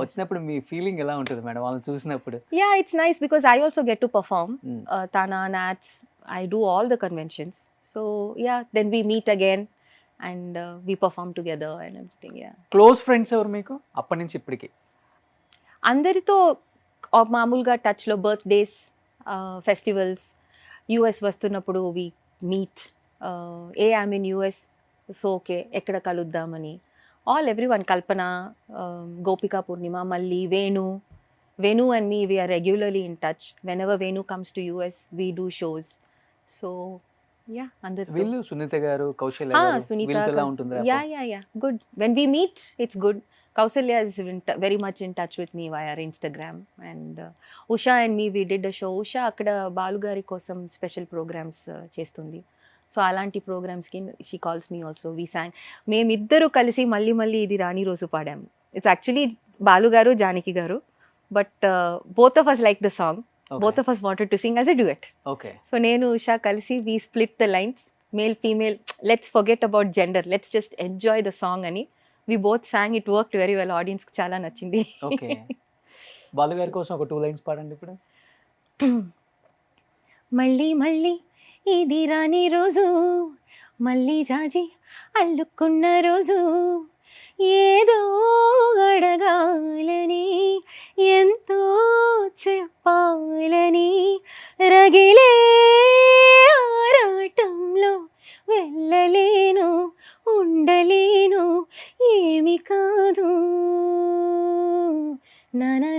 వచ్చినప్పుడు మీ ఫీలింగ్ ఎలా ఉంటుంది మేడం వాళ్ళని చూసినప్పుడు? Yeah, it's nice because I also get to perform TANA, NATS, I do all the conventions. So yeah, then we meet again and we perform together and everything. Yeah. Close friends ఎవరు మీకు అప్పటి నుంచి ఇప్పటికి? అందరితో మామూలుగా టచ్లో, బర్త్డేస్, ఫెస్టివల్స్, యూఎస్ వస్తున్నప్పుడు we meet. I'm in US, so okay ఎక్కడ కలుద్దామని, ఎవ్రీవన్, కల్పన, గోపికా పూర్ణిమ, మళ్ళీ Venu and me, we're regularly in touch. When ever Venu comes to US we do shows. So yeah, అందరితో. వీళ్ళు సునీత గారు, కౌశల్య గారు, వీళ్ళతో ఎలా ఉంటుంది? Yeah good. When we meet it's good. Kausalya is very much in touch with me via Instagram, and Usha and me, we did a show. Usha akkada Balu gari kosam special programs chestundi. So alanti programs ki she calls me also. We sang. Memiddaru kalisi malli idi Rani Rosu padam. It's actually Balu garu, Janaki garu, but both of us liked the song. Okay. Both of us wanted to sing as a duet. Okay. So nenu Usha kalisi we split the lines, male female. Let's forget about gender. Let's just enjoy the song ani. We both sang, it worked very well. Audience కి చాలా నచ్చింది. Okay, Balu గారి కోసం ఒక 2 lines పాడండి ఇప్పుడు. మళ్ళీ ఇది రాని రోజు, మళ్ళీ జాజి అల్లుకున్న రోజు, ఏదో అడగాలని, ఎంతో చెప్పాలని, రగిలే ఆరాటంలో వెళ్ళలేను, ఉండలేను, ఏమి కాదు, నానా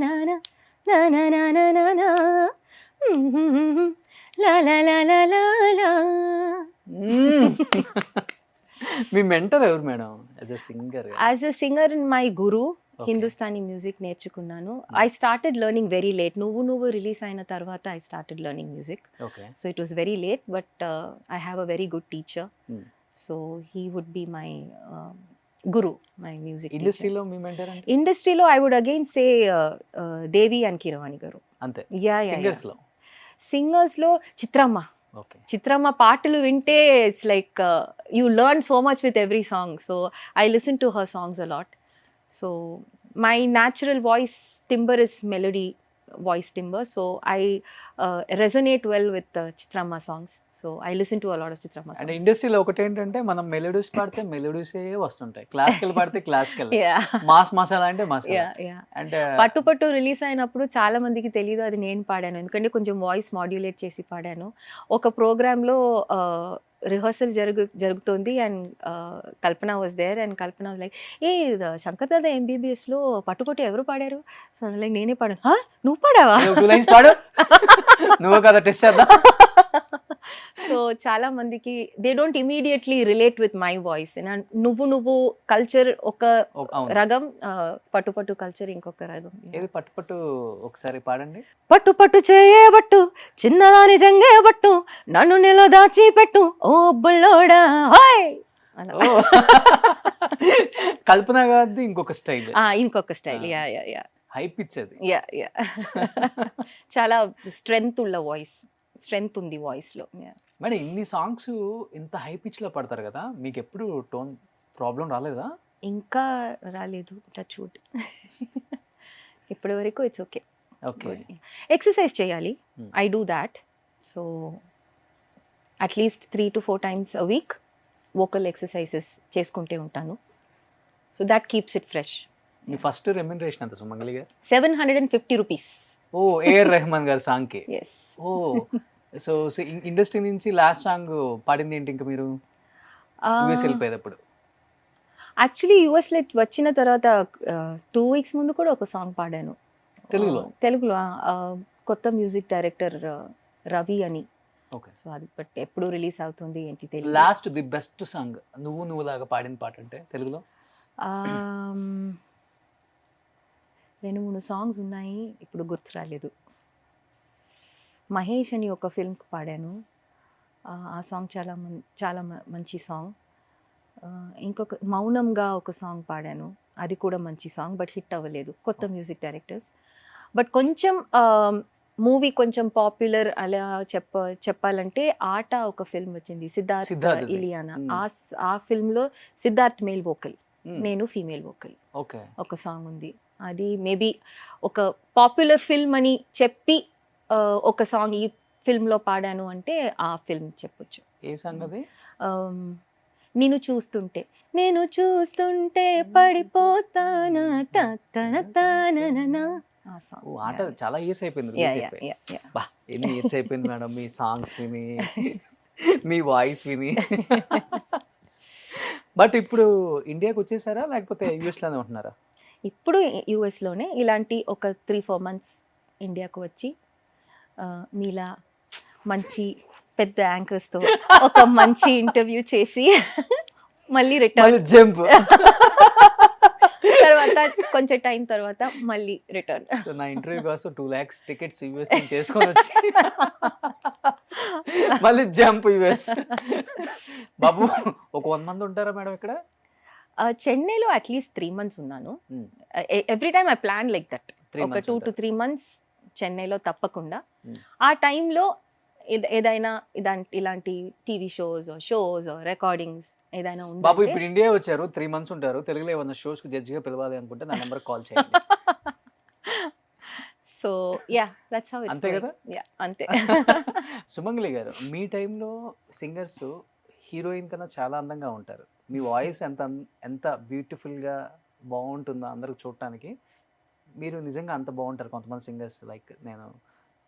మీ మెంటర్ ఎవరు madam as a singer? As a singer my guru, Hindustani music నేర్చుకున్నాను. I started learning very late. నువ్వు రిలీజ్ అయిన తర్వాత I started learning music. Okay. So it was very late, but I have a very good teacher. So he would be my guru, my music. ఇండస్ట్రీలో మీ mentor అంటే? ఇండస్ట్రీలో I would again say Devi and Keeravani garu. అంతే. Singers లో సింగర్స్లో చిత్రమ్మ. Okay. చిత్రమ్మ పాటలు వింటే it's like you learn so much with every song. So I listen to her songs a lot. So my natural voice timbre is melody voice timbre, so I resonate well with Chitramma songs. So I listen to a lot of Chitramma songs. అంటే ఇండస్ట్రీలో ఒకటి ఏంటంటే మనం melodies పాడితే మెలోడీసే వస్తుంటాయి, classical పాడితే classical, mass masala అంటే మసాలా. అంటే పట్టు రిలీజ్ అయినప్పుడు చాలా మందికి తెలియదు అది నేను పాడాను, ఎందుకంటే కొంచెం వాయిస్ మాడ్యులేట్ చేసి పాడాను. ఒక ప్రోగ్రాంలో రిహర్సల్ జరుగుతుంది and Kalpana was there and Kalpana like, ఏ శంకర్ దాదా ఎంబీబీఎస్లో పట్టు ఎవరు పాడారు? సో లైక్ నేనే పాడాను. నువ్వు పాడావా? పాడు నువ్వు కదా టెస్ట్ చేద్దాం. సో చాలా మందికి they don't immediately relate with my voice. నువ్వు కల్చర్ ఒక రగం, పట్టు కల్చర్ ఇంకొక రగం. ఏది పట్టు ఒకసారి పాడండి. పట్టు చేయబట్టు చిన్నదాని జంగేబట్టు నన్ను నిల దాచి పెట్టు ఓ బుల్లోడా హాయ్. కల్పన గారిది ఇంకొక స్టైల్. ఇంకొక స్టైల్. యా హైప్ ఇచ్చేది. యా చాలా స్ట్రెంగ్త్ ఉల్ల వాయిస్, స్ట్రెంగ్త్ ఉంది వాయిస్ లో. మేడం ఇన్ని సాంగ్స్ ఇంత హై పిచ్ లో పడతారు కదా, మీకు ఎప్పుడు టోన్ ప్రాబ్లం రాలేదా? ఇంకా రాలేదు, టచ్ వుడ్. ఇప్పటి వరకు ఇట్స్ ఓకే. ఓకే. ఎక్సర్సైజ్ చేయాలి, I do that. So at least 3 to 4 times a week vocal exercises చేసుకుంటే ఉంటాను. So that keeps it fresh. Me first remuneration ఎంత సుమంగళి గారు? 750 rupees. ఓ ఏఆర్ రెహమాన్ గారి సాంగ్ కి. ఓ సో ఇండస్ట్రీ నుంచి లాస్ట్ సాంగ్ పాడింది ఏంటి ఇంకా మీరు యూఎస్ వెళ్ళిపోయేటప్పుడు? యాక్చువల్లీ యూఎస్లో వచ్చిన తర్వాత 2 weeks ముందు కూడా ఒక సాంగ్ పాడాను తెలుగులో. కొత్త మ్యూజిక్ డైరెక్టర్ రవి అని. ఓకే. సో అది బట్ ఎప్పుడు రిలీజ్ అవుతుంది ఏంటి తెలియదు. లాస్ట్ ది బెస్ట్ సాంగ్ నువ్వు లాగా పాడిన పాట అంటే తెలుగులో? 2-3 సాంగ్స్ ఉన్నాయి, ఇప్పుడు గుర్తు రాలేదు. మహేష్ అని ఒక ఫిల్మ్కి పాడాను, ఆ సాంగ్ చాలా మంచి సాంగ్. ఇంకొక మౌనంగా ఒక సాంగ్ పాడాను, అది కూడా మంచి సాంగ్, బట్ హిట్ అవ్వలేదు. కొత్త మ్యూజిక్ డైరెక్టర్స్. బట్ కొంచెం మూవీ కొంచెం పాపులర్ అలా చెప్పాలంటే ఆట ఒక ఫిల్మ్ వచ్చింది, సిద్ధార్థ్ ఇలియానా. ఆ ఫిల్మ్లో సిద్ధార్థ్ మేల్ వోకల్, నేను ఫీమేల్ వోకల్. ఓకే. ఒక సాంగ్ ఉంది, అది మేబీ ఒక పాపులర్ ఫిల్మ్ అని చెప్పి ఒక సాంగ్ ఈ ఫిల్మ్లో పాడాను అంటే ఆ ఫిల్మ్ చెప్పొచ్చు. ఏ సాంగ్ అది? నేను చూస్తుంటే పడిపోతానా ఆ సాంగ్. ఆట చాలా ఇయర్స్ అయిపోయింది. ఎన్ని ఇయర్స్ అయిపోయింది మేడం మీ సాంగ్స్ విని, మీ వాయిస్ విని. బట్ ఇప్పుడు ఇండియాకి వచ్చేసారా లేకపోతే యూఎస్లోనే ఉంటున్నారా? ఇప్పుడు యూఎస్లోనే. ఇలాంటి ఒక 3-4 months ఇండియాకు వచ్చి మీలా మంచి పెద్ద యాంకర్స్తో ఒక మంచి ఇంటర్వ్యూ చేసి మళ్ళీ రిటర్న్ జంప్. తర్వాత కొంచెం టైం తర్వాత మళ్ళీ రిటర్న్. సో నా ఇంటర్వ్యూ కోసం 2 lakhs టికెట్స్ యూఎస్ నుంచి చేసుకొని వచ్చి మళ్ళీ జంప్ యూఎస్. బాబు ఒక 1 month ఉంటారా మేడం ఇక్కడ? చెన్నైలో అట్లీస్ట్ 3 months ఉన్నాను. Every time I plan like that. ఒక 2 to 3 months చెన్నైలో తప్పకుండా. ఆ టైంలో ఏదైనా ఇలాంటి టీవీ షోస్ రికార్డింగ్స్ ఏదైనా ఉంది. బాబు ఇప్పుడు ఇండియా వచ్చారు, 3 months ఉంటారు, తెలుగులో ఏమన్నా షోస్ కి జడ్జిగా పిలవాలి అనుకుంటే నా నెంబర్ కాల్ చేయండి. So yeah that's how it's. అంతే కదా? యా అంతే. సుమంగళి గారు, మీ టైంలో సింగర్స్ హీరోయిన్ కన్నా చాలా అందంగా ఉంటారు. మీ వాయిస్ ఎంత బ్యూటిఫుల్గా బాగుంటుందో అందరికి చూడటానికి. మీరు నిజంగా అంత బాగుంటారు. కొంతమంది సింగర్స్ లైక్ నేను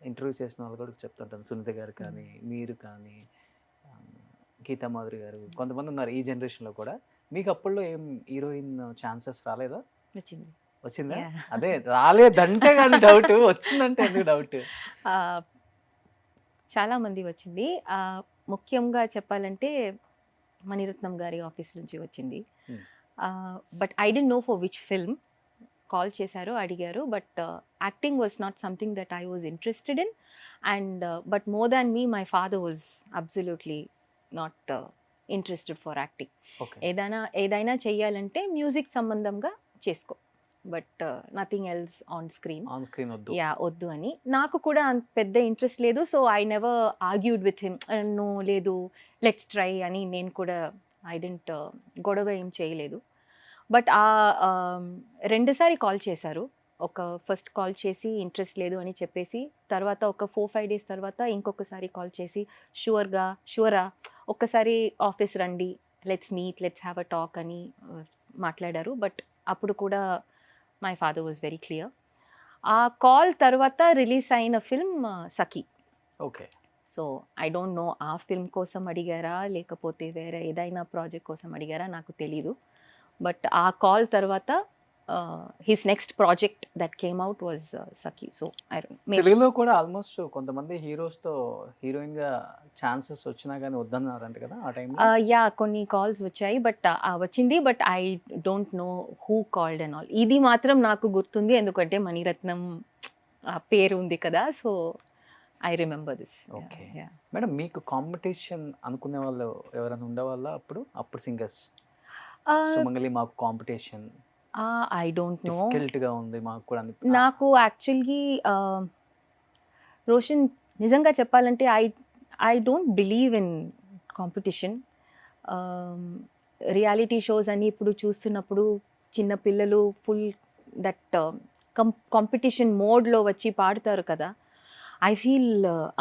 ఇంటర్వ్యూ చేసిన వాళ్ళు కూడా చెప్తుంటాను, సునీత గారు కానీ, మీరు కానీ, గీతా మాధురి గారు, కొంతమంది ఉన్నారు ఈ జనరేషన్లో కూడా. మీకు అప్పట్లో ఏం హీరోయిన్ ఛాన్సెస్ రాలేదా? వచ్చిందా? అదే రాలేదంటే కానీ డౌట్, వచ్చిందంటే ఎందుకు డౌట్? చాలా మంది వచ్చింది. ముఖ్యంగా చెప్పాలంటే మణిరత్నం గారి ఆఫీస్ నుంచి వచ్చింది. Hmm. But I don't know for which film. Call చేశారు, అడిగారు. But acting was not something that I was interested in. And but more than me my father was absolutely not interested for acting. Okay. ఏదైనా చెయ్యాలంటే music సంబంధంగా చేసుకో, but nothing else on screen. On screen వద్దు. Yeah, వద్దు అని. నాకు కూడా అంత పెద్ద ఇంట్రెస్ట్ లేదు. So I never argued with him. No, లేదు, లెట్స్ ట్రై అని నేను కూడా ఐ డెంట్ గొడవ ఏం చేయలేదు. బట్ ఆ 2సారి కాల్ చేశారు. ఫస్ట్ కాల్ చేసి ఇంట్రెస్ట్ లేదు అని చెప్పేసి, తర్వాత ఒక 4-5 days తర్వాత ఇంకొకసారి కాల్ చేసి షూరా ఒక్కసారి ఆఫీస్ రండి, let's meet, let's have a talk అని మాట్లాడారు. బట్ అప్పుడు కూడా my father was very clear. ఆ కాల్ తర్వాత రిలీజ్ అయిన film Sakhi. Okay. So I don't no ఆ ఫిల్మ్ కోసం అడిగారా లేకపోతే వేరే ఏదైనా ప్రాజెక్ట్ కోసం అడిగారా నాకు తెలీదు. బట్ ఆ కాల్ తర్వాత his next project that came out was Sakhi. So I don't no. తెలుగులో కూడా ఆల్మోస్ట్ కొంతమంది హీరోస్తో హీరోయిన్గా ఛాన్సెస్ వచ్చినా కానీ వద్దన్నారంట కదా ఆ టైంలో. యా, కొన్ని కాల్స్ వచ్చాయి. బట్ వచ్చింది. But I don't know who called and all. ఇది మాత్రం నాకు గుర్తుంది, ఎందుకంటే మణిరత్నం పేరు ఉంది కదా. So I remember this. Okay. Madam, మీకు కాంపిటీషన్ అనుకునే వాళ్ళు ఎవరైనా ఉండేవాళ్ళ అప్పుడు సింగర్స్? సుమంగళి మాకు కాంపిటీషన్ ఐ డోంట్ నో. డిఫికల్ట్గా ఉంది మాకు కూడా నాకు యాక్చువల్లీ రోషన్, నిజంగా చెప్పాలంటే I don't believe in competition. Reality shows అని ఇప్పుడు చూస్తున్నప్పుడు చిన్న పిల్లలు ఫుల్ దట్ కాంపిటీషన్ మోడ్లో వచ్చి పాడతారు కదా. ఐ ఫీల్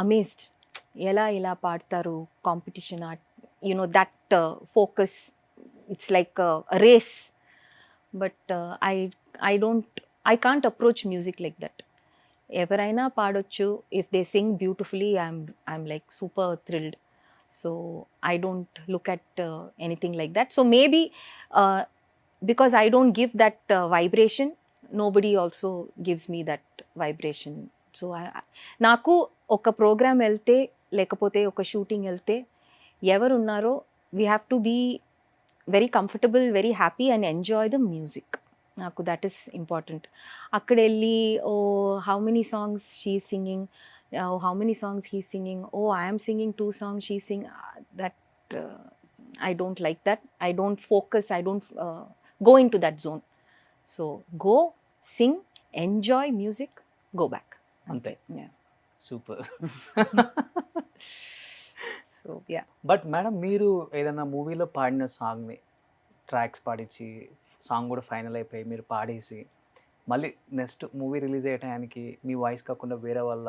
అమేజ్డ్, ఇలా పాడతారు competition. You know that focus, it's like race. But I can't approach music like that. ఎవరైనా పాడొచ్చు. If they sing beautifully, I'm like super thrilled. So I don't look at anything like that. So maybe because I don't give that vibration, nobody also gives me that vibration. So నాకు ఒక program వెళ్తే లేకపోతే ఒక shooting వెళ్తే ఎవరున్నారో we have to be very comfortable, very happy and enjoy the music. నాకు that is important. అక్కడ వెళ్ళి how many songs she singing, how many songs he singing, I'm singing 2 songs, she sing, that I don't like that. I don't focus, I don't go into that zone. So go, sing, enjoy music, go back. అంతే. Yeah. Super. So yeah. But madam, మీరు ఏదైనా మూవీలో పాడిన సాంగ్ని tracks పాడించి song కూడా final అయిపోయి మీరు పాడేసి మళ్ళీ నెక్స్ట్ మూవీ రిలీజ్ అయ్యే టైంకి మీ వాయిస్ కాకుండా వేరే వాళ్ళ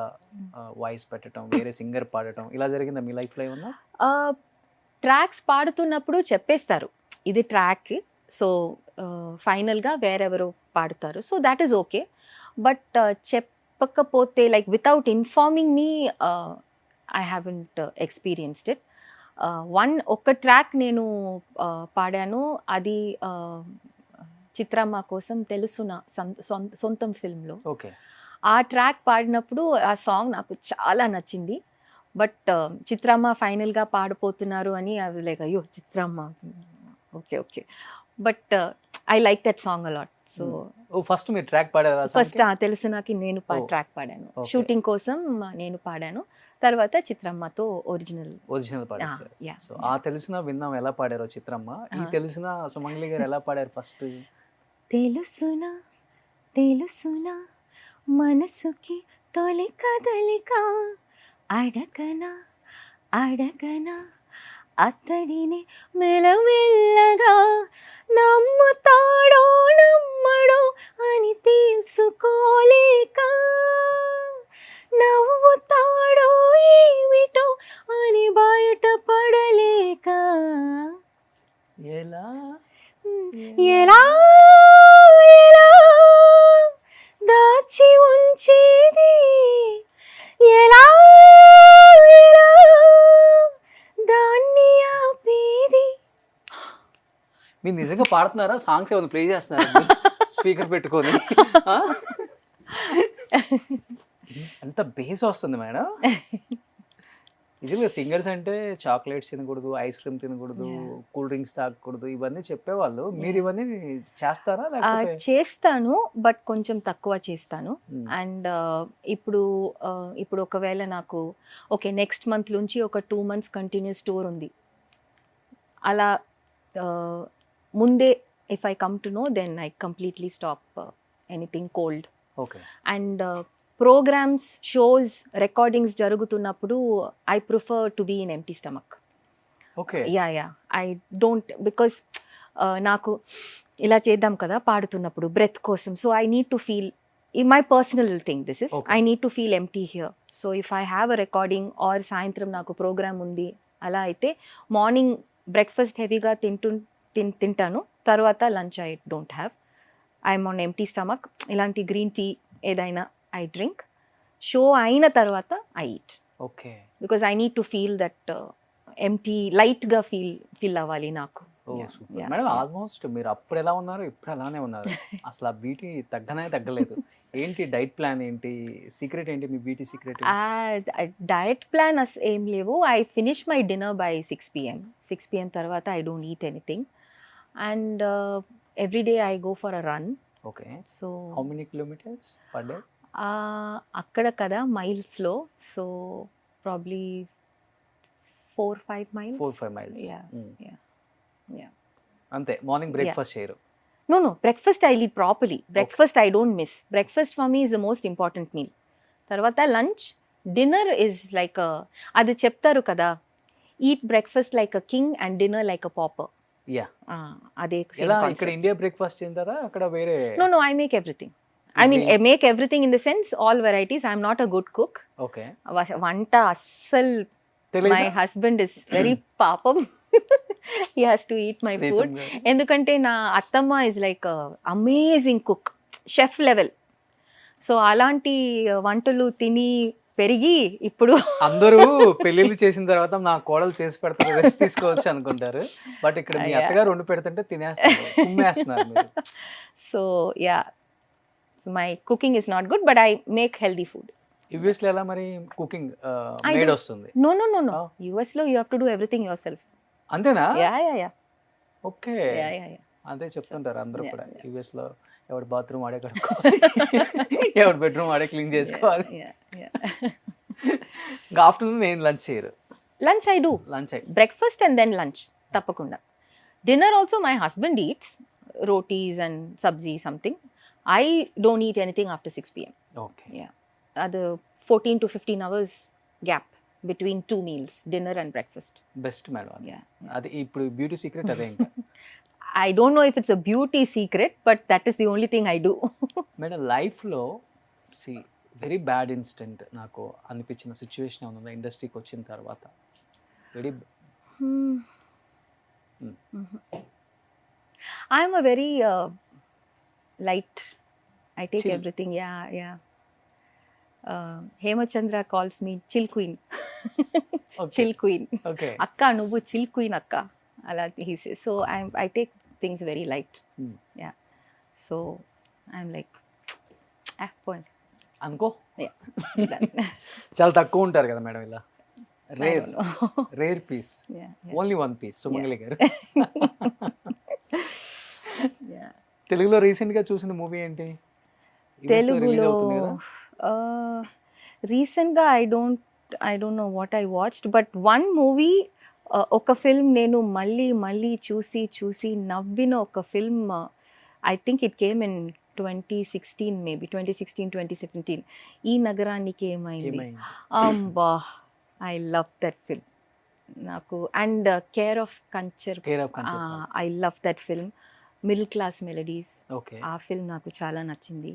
వాయిస్ పెట్టడం, వేరే సింగర్ పాడటం, ఇలా జరిగిందా మీ లైఫ్లో ఏమన్నా? ట్రాక్స్ పాడుతున్నప్పుడు చెప్పేస్తారు ఇది ట్రాక్, సో ఫైనల్గా వేరెవరో పాడుతారు. So that is okay. But చెప్పకపోతే like without informing me, I haven't experienced it. ఒక ట్రాక్ నేను పాడాను, అది చిత్రమ్మ కోసం తెలుసునా సొంతం ఫిల్మ్లో. ఓకే. ఆ ట్రాక్ పాడినప్పుడు ఆ సాంగ్ నాకు చాలా నచ్చింది. బట్ చిత్రమ్మ ఫైనల్గా పాడిపోతున్నారు అని అవి లైక్ అయ్యో చిత్రమ్మ, okay. But I like that song a lot. So first మీరు ట్రాక్ పాడారా? ఫస్ట్ తెలుసునాకి నేను ట్రాక్ పాడాను, షూటింగ్ కోసం నేను పాడాను. తర్వాత చిత్రమ్మతో ఒరిజినల్ పాడారు. సో ఆ తెలిసిన విన్నాం ఎలా పాడారో చిత్రమ్మ. ఈ తెలిసిన సుమంగళి గారు ఎలా పాడారు ఫస్ట్? తెలుసునా మనసుకి తొలి కదలిక, అడగనా అతడిని మెలమెల్లగా, నమ్ముతాడో నమ్మడో అని తెలుసుకోలేక, నవ్వుతాడో ఏమిటో అని బయటపడలేక, ఎలా దాచి ఉంచేది, ఎలా దాన్ని ఆపేది. మీరు నిజంగా పాడుతున్నారా? సాంగ్స్ ఏమైనా ప్లే చేస్తున్నారా స్పీకర్ పెట్టుకొని? ఎంత బేస్ వస్తుంది మేడం. నిజంగా సింగర్స్ అంటే చాక్లెట్స్ తినకూడదు, ఐస్ క్రీమ్ తినకూడదు, కూల్ డ్రింక్స్ తాగకూడదు ఇవన్నీ చెప్పేవాళ్ళు. మీరు ఇవన్నీ చేస్తారా లేకపోతే? చేస్తాను బట్ కొంచెం తక్కువ చేస్తాను. మ్మ్. అండ్ ఇప్పుడు ఇప్పుడు ఒకవేళ నాకు ఓకే నెక్స్ట్ మంత్ నుంచి ఒక 2 months కంటిన్యూస్ టూర్ ఉంది, అలా ముందే if I come to know then I completely stop anything cold. Okay. And programmes, shows, recordings జరుగుతున్నప్పుడు I prefer to be in empty stomach. Okay. Ya I don't because నాకు ఇలా చేద్దాం కదా పాడుతున్నప్పుడు breath కోసం. So I need to feel my personal thing this is, Okay. I need to feel empty here. So if I have a recording or సాయంత్రం నాకు programme ఉంది అలా అయితే మార్నింగ్ బ్రేక్ఫాస్ట్ హెవీగా తింటాను, తర్వాత lunch I don't have. I'm on empty stomach. ఇలాంటి green tea ఏదైనా ఐ డ్రింక్. షో అయిన తర్వాత I eat okay. Because I need to feel that empty, లైట్గా ఫీల్ అవ్వాలి నాకు. ఓ Yeah, super yeah, madam. yeah. Almost మీరు అప్పుడు ఎలా ఉన్నారు ఇప్పుడు అలానే ఉన్నారు. అసలు ఆ బ్యూటీ తగ్గలేదు. ఏంటి డైట్ ప్లాన్ ఏంటి, సీక్రెట్ ఏంటి, మీ బ్యూటీ సీక్రెట్? డయట్ ప్లాన్ ఏం లేవు. I finish my dinner by 6 PM. 6 PM తర్వాత I don't eat anything. And every day I go for a run. Okay. So how many kilometres per day? అక్కడ కదా మైల్స్లో, so probably 4-5 miles. 4-5 miles. Yeah, yeah. అంతే. Morning breakfast చేయరు? No, breakfast I'll eat properly. Breakfast I don't miss. Breakfast for me is the most important meal. Tarvata lunch, dinner is like అది చెప్తారు కదా, eat breakfast like a king and dinner like a pauper. Yeah. అదే ఎలా ఇక్కడ India breakfast తింటారా అక్కడ వేరే? No, I make everything. I mean, I make everything in the sense all varieties. I'm not a good cook. Okay. వంట అస్సలు, తెలీదా? my husband is very పాపం. He has to eat my food. Pritam గారు. ఎందుకంటే నా అత్తమ్మ is like amazing cook, chef level. So అలాంటి వంటలు తిని పెరిగి ఇప్పుడు అందరూ పెళ్లిళ్ళు చేసిన తర్వాత నా కోడలు చేసి పెడతారు, రెస్ట్ తీసుకోవచ్చు అనుకుంటారు. బట్ ఇక్కడ మీ Yeah. అత్తగారు వండి పెడుతుంటే తినేస్తారు, కుమ్మేస్తున్నారు మీరు. So yeah, my cooking is not good but I make healthy food. US లో ఎలా మరి కుకింగ్ I మేడ్ do. వస్తుంది? No. Oh. US లో you have to do everything your self. అంతేనా? యా. ఓకే. అదే చెప్తుంటారు అందరూ Yeah, కూడా. yeah. యుఎస్ లో ఎవడు బాత్రూమ్ ఆడే కడుక్కోవాలి, ఎవడు బెడ్రూమ్ ఆడే క్లీన్ చేసుకోవాలి. ఇంకా ఆఫ్టర్నూన్ ఏం లంచ్ చేయరు? Lunch I do. Lunch breakfast and then lunch తప్పకుండా. Dinner also my husband eats rotis and sabzi something. I don't eat anything after 6 PM. Okay. అది 14 to 15 hours gap between 2 meals, dinner and breakfast. Best madam అది. అది ఇప్పుడు beauty secret అదే. ఇంకా I don't know if it's a beauty secret, but that is the only thing I do. Madam లైఫ్లో very bad incident నాకు అనిపించిన situation ఏమన్నా ఇండస్ట్రీకి వచ్చిన తర్వాత? Very I'm a very light. I take Chill. everything. Yeah. Hemachandra calls me chill queen. Chill queen. Okay. Akka, nuvu chill queen akka. Ala he says. So I take things very light. Yeah. So I'm like, point. అనుకో. Yeah. Done. చాలా తక్కువ ఉంటారు కదా madam ఇలా. I don't know. Rare piece, Yeah. Only one piece. Sumangali garu. Yeah. తెలుగులో recent గా చూసిన movie ఏంటి? రిలీజ్ తెలుగులో అవుతుంది కదా. రీసెంట్గా I don't know what I watched, but one movie, ఒక ఫిల్మ్ నేను మళ్ళీ చూసి నవ్విన ఒక film. I think it came in 2016 maybe 2016-2017. Ee Nagaraniki Emaindi. Emaindi? అంబా, ఐ లవ్ దట్ ఫిల్మ్. నాకు and care of Kanchar, Care of Kanchar. I love that film. Middle class melodies, okay. ఆ film నాకు చాలా నచ్చింది.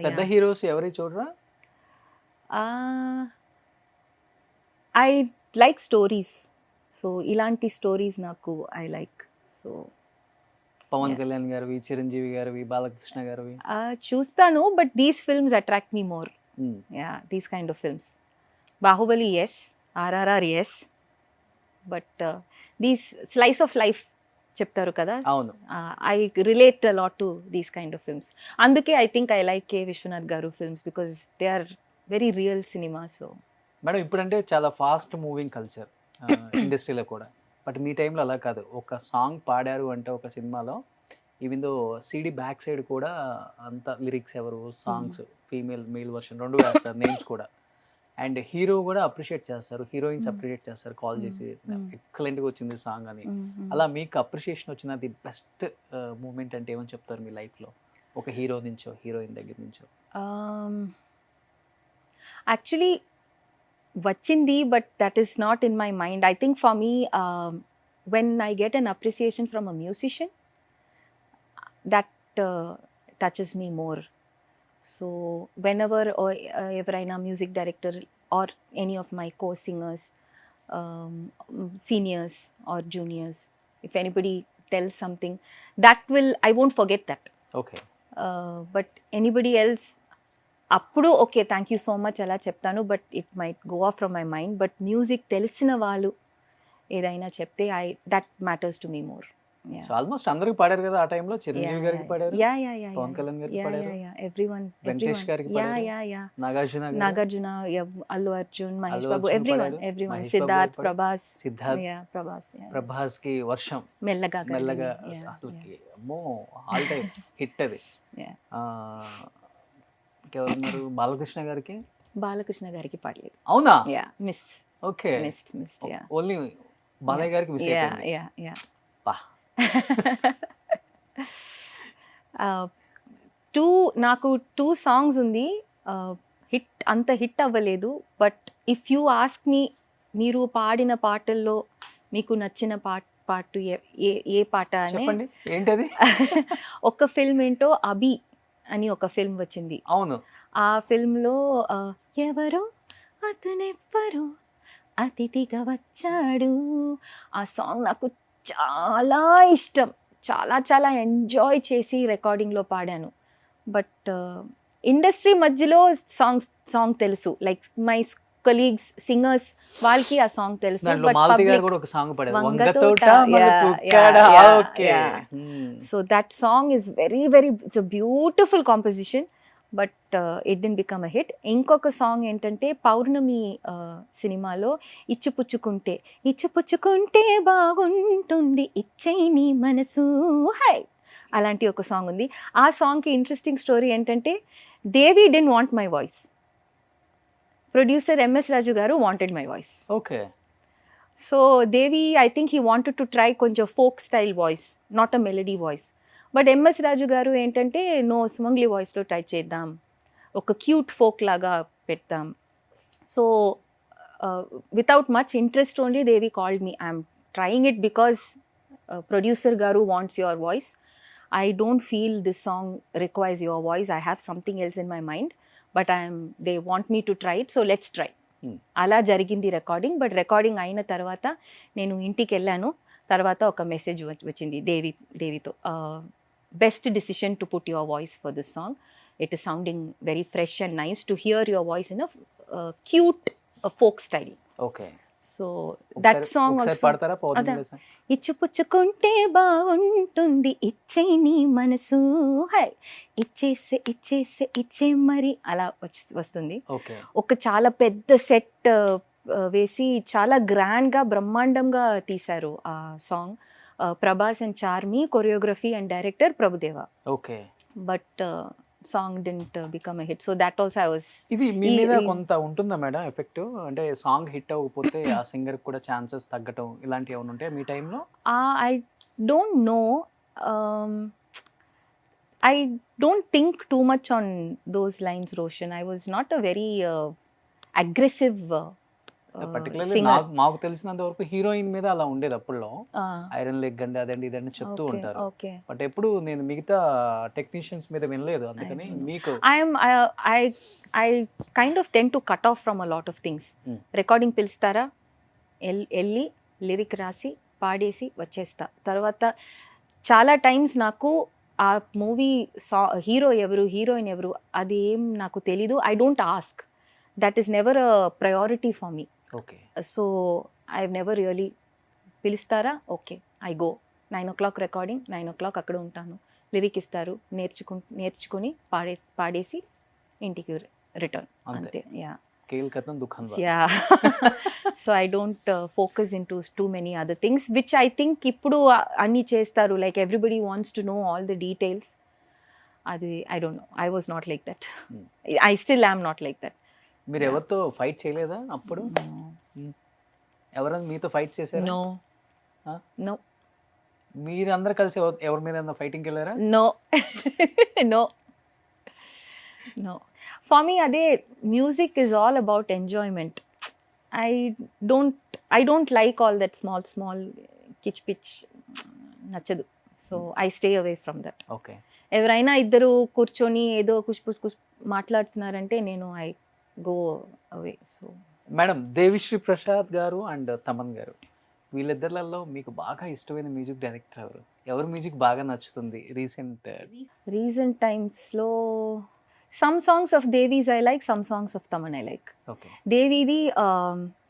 పెద్ద హీరోస్ ఎవరి చూడరా? I like stories. సో ఇలాంటి స్టోరీస్ నాకు I like. So Pawan Yeah. Kalyan గారివి, చిరంజీవి గారివి, బాలకృష్ణ గారివి. చూస్తాను, but these films attract me more. Ya, these kind of films. Baahubali yes, RRR yes, but these slice of life చెప్తారు కదా, అవును. I relate lot to these kind of films. అందుకే I think I like K Viswanath garu films, because they are very real cinema. So madam ఇప్పుడంటే చాలా fast moving culture ఇండస్ట్రీలో కూడా, but మీ టైంలో అలా కాదు. ఒక సాంగ్ పాడారు అంటే ఒక సినిమాలో even though CD back side కూడా అంత లిరిక్స్ ఎవరు, సాంగ్స్ ఫీమేల్ మేల్ వర్షన్ రెండు వేస్తారు, నేమ్స్ కూడా. అండ్ హీరో కూడా అప్రిషియేట్ చేస్తారు, హీరోయిన్స్ అప్రిషియేట్ చేస్తారు, కాల్ చేసి ఎక్సలెంట్గా వచ్చింది సాంగ్ అని. అలా మీకు అప్రిషియేషన్ వచ్చిన ది బెస్ట్ మూమెంట్ అంటే ఏమని చెప్తారు మీ లైఫ్లో, ఒక హీరో నుంచో హీరోయిన్ దగ్గర నుంచో? యాక్చువల్లీ వచ్చింది, but that is not in my mind. I think for me when I get an appreciation from a musician, that touches me more. So whenever ఎవరైనా music director or any of my co singers, seniors or juniors, if anybody tells something, that will, I won't forget that. Okay. But anybody else, అప్పుడు okay thank you so much అలా చెప్తాను, but it might go of from my mind. But music తెలిసిన వాళ్ళు ఏదైనా చెప్తే that matters to me more. So almost అందరికి పాడారు కదా ఆ టైంలో, చిరంజీవి గారికి పాడారు, పవన్ కళ్యాణ్ గారికి పాడారు, ఎవ్రీవన్, వెంకటేష్ గారికి పాడారు, నాగార్జున, అల్లు అర్జున్, మహేష్ బాబు, ఎవ్రీవన్, సిద్ధార్థ్, ప్రభాస్ కి వర్షం మెల్లగా అసలుకి అమ్మో ఆల్ టైమ్ హిట్ అది. ఇంకెవరున్నారు? బాలకృష్ణ గారికి పాడలేదు. అవునా? Miss. Okay, missed. Only Balayya గారికి మిస్ అయిపోయింది. నాకు 2 సాంగ్స్ ఉంది, అంత హిట్ అవ్వలేదు. But if you ask me, మీరు పాడిన పాటల్లో మీకు నచ్చిన పాట ఏ పాట అని చెప్పండి. ఏంటది? ఒక ఫిల్మ్ ఏంటో, అభి అని ఒక ఫిల్మ్ వచ్చింది. అవును. ఆ ఫిల్మ్లో ఎవరో అతనెవ్వరో అతిథిగా వచ్చాడు, ఆ సాంగ్ నాకు చాలా ఇష్టం, చాలా ఎంజాయ్ చేసి రికార్డింగ్లో పాడాను. బట్ ఇండస్ట్రీ మధ్యలో సాంగ్ తెలుసు, లైక్ మై కొలీగ్స్ సింగర్స్ వాళ్ళకి ఆ సాంగ్ తెలుసు. So that song is very it's a beautiful composition, but it didn't become a hit. ఇంకొక సాంగ్ ఏంటంటే పౌర్ణమి సినిమాలో ఇచ్చిపుచ్చుకుంటే బాగుంటుంది ఇచ్చేయి నీ మనసు హై అలాంటి ఒక సాంగ్ ఉంది. ఆ సాంగ్కి ఇంట్రెస్టింగ్ స్టోరీ ఏంటంటే, Devi didn't want my voice, producer MS Raju garu wanted my voice. Okay. So Devi, I think he wanted to try కొంచెం folk style voice, not a melody voice. But MS Raju garu ఏంటంటే, నో, సుమంగ్లీ వాయిస్లో try చేద్దాం, ఒక cute folk లాగా పెడతాం. So without much interest only Devi called me. I'm trying it because producer garu wants your voice. I don't feel this song requires your voice. I have something else in my mind, but they want me to try it, so let's try. అలా జరిగింది recording. But recording అయిన తర్వాత నేను ఇంటికి వెళ్ళాను. తర్వాత ఒక message వచ్చింది దేవితో, best decision to put your voice for this song. It is sounding very fresh and nice to hear your voice in a cute folk style. Okay. So that song ఇచ్చిపుచ్చుకుంటే బాగుంటుంది ఇచ్చేయి నీ మనసు హై ఇచ్చే మరి అలా వస్తుంది. ఒక చాలా పెద్ద సెట్ వేసి చాలా గ్రాండ్గా బ్రహ్మాండంగా తీశారు ఆ song. Prabhas and Charmi, choreography and director Prabhudeva. Okay. But song didn't become a hit, so that also I was. ఇది మీ మీద కొంత ఉంటుందా మేడం ఎఫెక్ట్? అంటే సాంగ్ హిట్ అవ్వకపోతే ఆ సింగర్ కూడా ఛాన్సెస్ తగ్గటం ఇలాంటివి ఏమైనా ఉంటాయా మీ టైంలో? I don't know. I don't think too much on those lines, Roshan. I was not a very aggressive particularly మాకు తెలిసినంత వరకు హీరోయిన్ మీద అలా ఉండేది అప్పుడులో, ఐరన్ లెగ్ అండి అదండి ఇదండి చెప్తూ ఉంటారు. బట్ ఎప్పుడు నేను మిగతా టెక్నీషియన్స్ మీద వినలేదు, అందుకని మీకు. I kind of tend to cut off from a lot of things. Recording పిలుస్తారా, వెళ్ళి లిరిక్ రాసి పాడేసి వచ్చేస్తా. తర్వాత చాలా టైమ్స్ నాకు ఆ మూవీ హీరో ఎవరు హీరోయిన్ ఎవరు అది ఏం నాకు తెలీదు. I don't ask, that is never a priority for me. Okay. So I have never really పిలుస్తారా, okay I go. 9 o'clock recording, 9 o'clock అక్కడ ఉంటాను. లిరిక్ ఇస్తారు, నేర్చుకుని పాడేసి ఇంటికి రిటర్న్, అంతే. యా. కేల్ కథం దుఃఖం వా. Yeah. So I don't focus into too many other things, which I think ఇప్పుడు అన్ని చేస్తారు, like everybody wants to know all the details. అది I don't know. I was not like that. I still am not like that. మీరు ఎవరితో fight చేయలేదా అప్పుడు? ఎవరైనా మీతో ఫైట్ చేశారా? No. Huh? No. మీరు అందరు కలిసి ఎవరి మీద ఫైటింగ్కి వెళ్ళారా? No. No. No. For me, అదే music is all about enjoyment. I don't like all that small kitch pitch. నచ్చదు. So I stay away from that. Okay. ఎవరైనా ఇద్దరు కూర్చొని ఏదో కుష్ మాట్లాడుతున్నారంటే నేను I go away. So madam, Devi Sri Prasad garu and Thaman గారు, వీళ్ళిద్దరిలో మీకు బాగా ఇష్టమైన మ్యూజిక్ డైరెక్టర్ ఎవరు? ఎవరి మ్యూజిక్ బాగా నచ్చుతుంది రీసెంట్ టైమ్స్లో some songs of Devi's I like, some songs of Thaman I like. Okay. దేవిది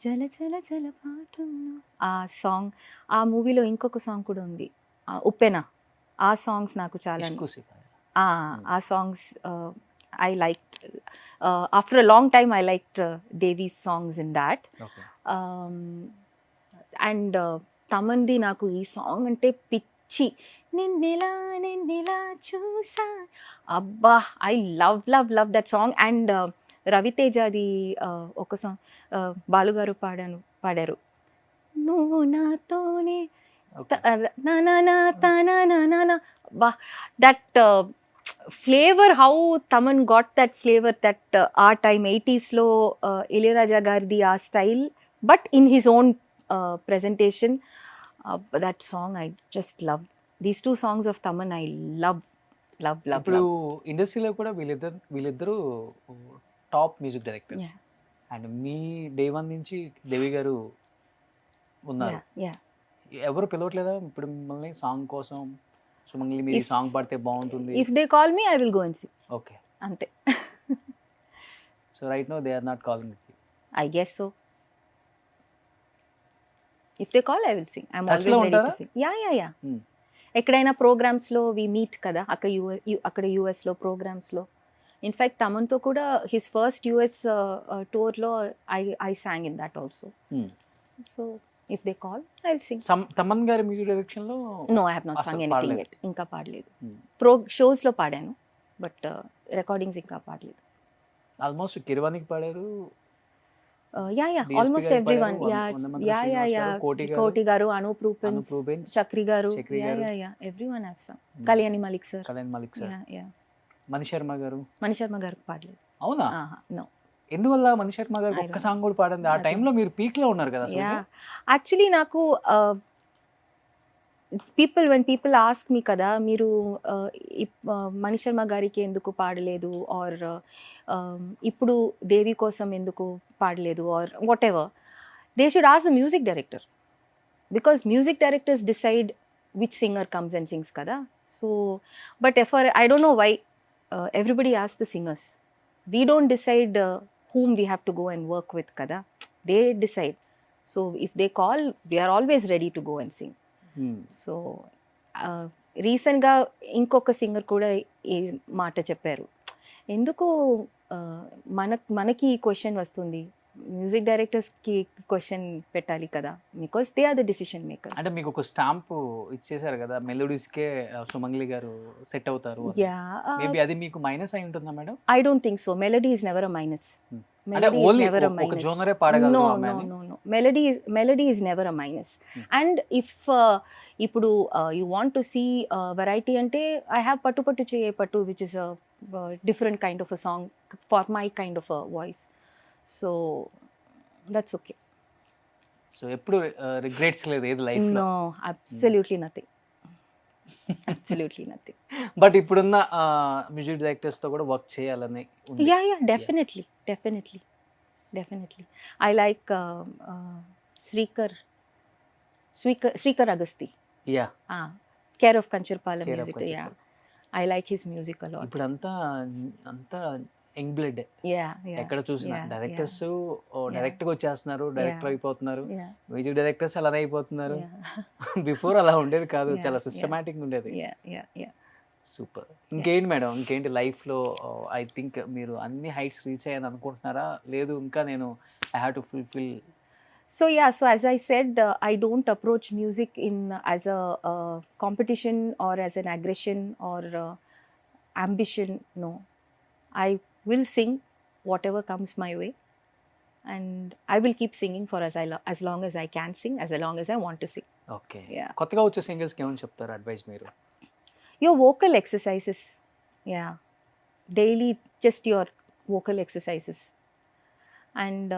జల జల జల పాటంలో ఆ సాంగ్, ఆ మూవీలో ఇంకొక సాంగ్ కూడా ఉంది, ఉప్పెన. ఆ సాంగ్స్ నాకు చాలా, ఆ songs I like. After a long time I like Devi's songs in that. And తమన్ది నాకు ఈ సాంగ్ అంటే పిచ్చి, నిన్నెలా చూసా, అబ్బా I love that song. And రవితేజది ఒక సాంగ్ బాలుగారు పాడారు, నువ్వు నాతోనే బా, that flavour, how Thaman got that flavour, that ఆ టైమ్ 80sలో ఇళయరాజా గారిది ఆ style, but in his own presentation. That song I just love. These two songs of Taman I love. ఇప్పుడు ఇండస్ట్రీలో కూడా వీళ్ళిద్దరు top music directors. And me day 1 నుంచి దేవి గారు ఉన్నారు. ఎవరు పిలవట్లేదా ఇప్పుడు మిమ్మల్ని సాంగ్ కోసం? సుమంగ్లి మీరు సాంగ్ పాడితే బాగుంటుంది. If they call me, I will go and sing. ఓకే. అంతే. So right now they are not calling with you. I guess so. If they call, I will sing. I'm always ready to sing. Yeah. ఎక్కడైనా ప్రోగ్రామ్స్లో we meet కదా, అక్కడ యూఎస్లో ప్రోగ్రామ్స్లో. In fact తమన్తో కూడా హిస్ ఫస్ట్ యూఎస్ టూర్లో I sang in that also. So if they call I will sing. Thaman గారి మ్యూజిక్ డైరెక్షన్లో no, I have not sung anything yet. ఇంకా పాడలేదు. షోస్లో పాడాను, బట్ రికార్డింగ్స్ ఇంకా పాడలేదు. ఆల్మోస్ట్ కిరవానికి పాడారు. Almost everyone. Koti garu, Anup Rubens, Chakri garu, everyone have some. Kalyani Malik sir. Mani Sharma garu పాడలేదు. అవునా? నో. ఎందువల్ల? మణిశర్మ గారు ఒక్క సాంగ్ కూడా పాడింది. ఆ టైంలో మీరు పీక్ లో ఉన్నారు కదా. యాక్చువల్లీ నాకు when people ask me కదా, మీరు మణిశర్మ గారికి ఎందుకు పాడలేదు, ఆర్ ఇప్పుడు దేవి కోసం ఎందుకు పాడలేదు, or whatever, they should ask the music director, because music directors decide which singer comes and sings కదా. సో బట్ I don't know why everybody asks the singers. We don't decide whom we have to go and work with kada. They decide. So if they call, we are always ready to go and sing. So రీసెంట్గా ఇంకొక singer కూడా ఈ మాట చెప్పారు, ఎందుకు మనకి question వస్తుంది, music డైరెక్టర్స్కి question పెట్టాలి కదా, because they are the decision maker. అంటే మీకు ఒక స్టాంప్ ఇచ్చేసారు కదా, మెలోడీస్కే సుమంగ్లి గారు సెట్ అవుతారు. మేబీ అది మీకు మైనస్ అయి ఉంటుందా madam? I don't think so. Melody is never a minus. Melody is never a minus. And if ఇప్పుడు you want to see variety ante, I have Pattu Pattu Cheye Pattu, which is a different kind of a song for my kind of a voice. So that's okay. So ఎప్పుడు regrets లేదు ఏది life లో? No, absolutely nothing. Absolutely nothing. But ఇప్పుడున్న music directors తో కూడా work చేయాలని ఉంది. Yeah, definitely. I like Srikar Agasti. Yeah. Care of Kanchirpalam music. Yeah, I like his music a lot. ఇప్పుడంతా యంగ్ బ్లడ్. ఎక్కడ చూసినా డైరెక్టర్స్ డైరెక్ట్ గా వచ్చేస్తున్నారు, డైరెక్టర్ అయిపోతున్నారు. మ్యూజిక్ డైరెక్టర్స్ అలానే అయిపోతున్నారు. బిఫోర్ అలా ఉండేది కాదు, చాలా సిస్టమాటిక్ ఉండేది. సూపర్. ఇంకేంటి మేడం, ఇంకేంటి లైఫ్లో? ఐ థింక్ మీరు అన్ని హైట్స్ రీచ్ అయ్యాను అనుకుంటున్నారా, లేదు ఇంకా నేను I have to fulfil? So yeah, so as I said, I don't approach music in as a competition or as an aggression or ambition. No, I will sing whatever comes my way, and I will keep singing for as long as I can sing, as long as I want to sing. Okay. Yeah. కొత్తగా వచ్చే సింగర్స్కి ఏమని చెప్తారు advice మీరు? Your vocal exercises, yeah, daily, just your vocal exercises, and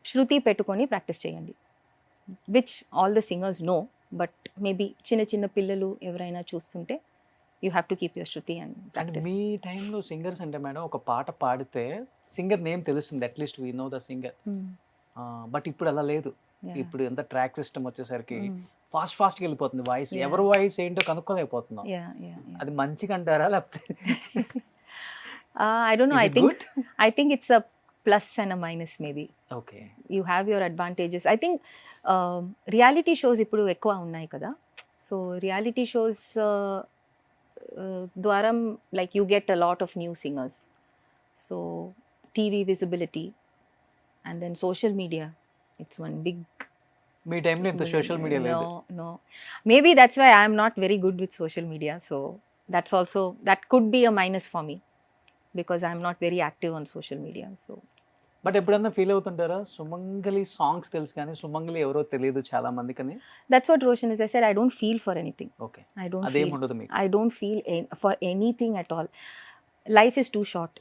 శృతి పెట్టుకొని practice చేయండి, which all the singers know, but maybe చిన్న చిన్న పిల్లలు ఎవరైనా చూస్తుంటే you have to keep your shruti and and practice. మీ టైంలో సింగర్స్ అంటే మేడం, ఒక పాట పాడితే సింగర్ నేమ్ తెలుస్తుంది, at least we know the singer. బట్ ఇప్పుడు అలా లేదు. ఇప్పుడు ఎంత ట్రాక్ సిస్టమ్ వచ్చేసరికి ఫాస్ట్గా వెళ్ళిపోతుంది వాయిస్. Yeah. ఎవరు వాయిస్ ఏంటో కనుక్కోలేకపోతున్నాం. అది మంచిగా అంటారా లేకపోతే? I don't no, Is it good? I think it's a plus and a minus maybe. ఓకే. You have your advantages. I think reality shows ఇప్పుడు ఎక్కువ ఉన్నాయి కదా, సో రియాలిటీ షోస్ ద్వారా like you get a lot of new singers, so TV visibility and then social media, it's one big. మీ టైంలో ఇంత social media లేదు. No, maybe that's why I'm not very good with social media, so that's also, that could be a minus for me because I'm not very active on social media. So but ఎప్పుడన్నా feel అవుతుంటారా, సుమంగలి songs తెలుసు కానీ సుమంగలి ఎవరో తెలియదు చాలా మందికి అని? that's what Roshan is. I said I don't feel for anything. Okay. I don't అదేం feel. ఉండదు మీకు? I don't feel for anything at all. Life is too short.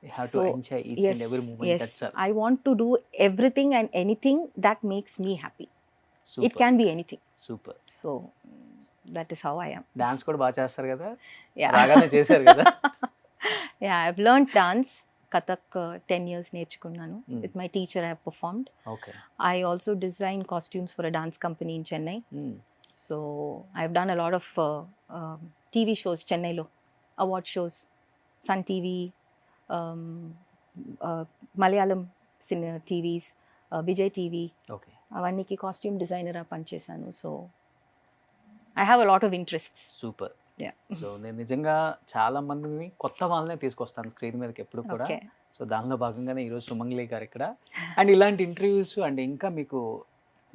You have to So, enjoy each and every moment. yes. That's all. I want to do everything and anything that makes me happy. Super. It can be anything. Super. So that is how I am. Dance కూడా బాగా చేస్తారు కదా, Yeah. రాగానే చేశారు కదా? Yeah, I've learned dance. Kathak 10 years నేర్చుకున్నాను. Mm. With my teacher I have performed. Okay. I also design costumes for a dance company in Chennai. So I've done a lot of TV shows Chennai lo, award shows, Sun TV, Malayalam TVs, Vijay TV, ఓకే. అవన్నీకి costume డిజైనర్గా పనిచేశాను. So I have a lot of interests. Super. Yeah. సో నేను నిజంగా చాలా మందిని కొత్త వాళ్ళనే తీసుకొస్తాను స్క్రీన్ మీదకి ఎప్పుడు కూడా. ఓకే. సో దానిలో భాగంగానే ఈరోజు సుమంగలి గారు ఇక్కడ. అండ్ ఇలాంటి ఇంటర్వ్యూస్ అండ్ ఇంకా మీకు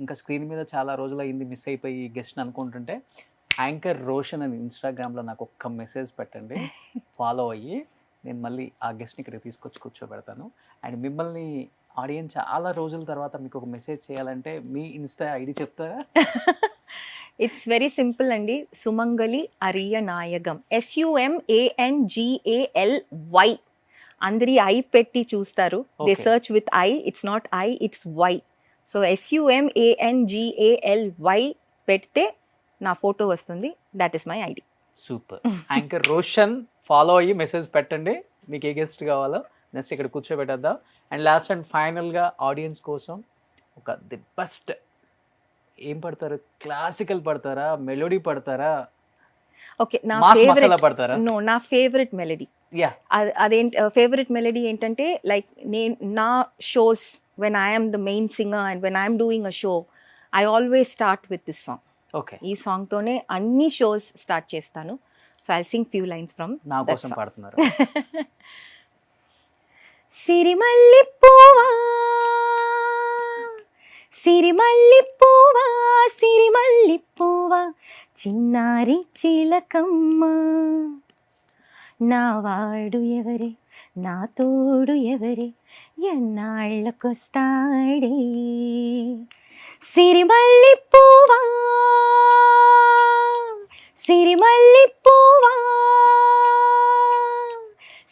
ఇంకా స్క్రీన్ మీద చాలా రోజులు అయింది మిస్ అయిపోయి గెస్ట్ అనుకుంటుంటే, యాంకర్ రోషన్ అని ఇన్స్టాగ్రామ్లో నాకు ఒక్క మెసేజ్ పెట్టండి, ఫాలో అయ్యి నేను మళ్ళీ ఆ గెస్ట్ని ఇక్కడ తీసుకొచ్చి కూర్చోబెడతాను. అండ్ మిమ్మల్ని ఆడియన్స్ చాలా రోజుల తర్వాత మీకు ఒక మెసేజ్ చేయాలంటే మీ ఇన్స్టా ఐడి చెప్తారా? ఇట్స్ వెరీ సింపుల్ అండి, సుమంగలి అరియ నాయగం, SUMANGALY. అందరి ఐ పెట్టి చూస్తారు, they Okay. Search with I, it's not I, it's Y. So SUMANGALY పెడితే నా ఫోటో వస్తుంది, that is my ID. Super. Anchor Roshan follow అయ్యి మెసేజ్ పెట్టండి, మీకు ఏ గెస్ట్ కావాలో నెక్స్ట్ ఇక్కడ కూర్చోబెట్టేద్దాం. అండ్ లాస్ట్ అండ్ ఫైనల్గా ఆడియన్స్ కోసం ఒక ది బెస్ట్ ఏం పడతారు? క్లాసికల్ పడతారా, మెలోడీ పడతారా, ఓకే, నా మాస్ మసాలా ఫేవరెట్, పడతారా? నో, నా ఫేవరెట్ మెలడీ. యా. అదేంటి ఫేవరెట్ మెలడీ ఏంటంటే, లైక్ నేను నా shows when I'm the main singer and when I'm doing a show, I always start with this song. Okay. ఈ సాంగ్తోనే అన్ని షోస్ స్టార్ట్ చేస్తాను. So I sing few lines from నా కోసం పాడుతున్నారు. సిరిమల్లి పువ్వా, సిరిమల్లి పువ్వా, సిరిమల్లి పువ్వా, చిన్నారి చిలకమ్మ, నా వాడు ఎవరే, నా తోడు ఎవరే, ఎన్నాళ్ళకొస్తాడే, సిరిమల్లి పువ్వా, సిరిమల్లి పువ్వా,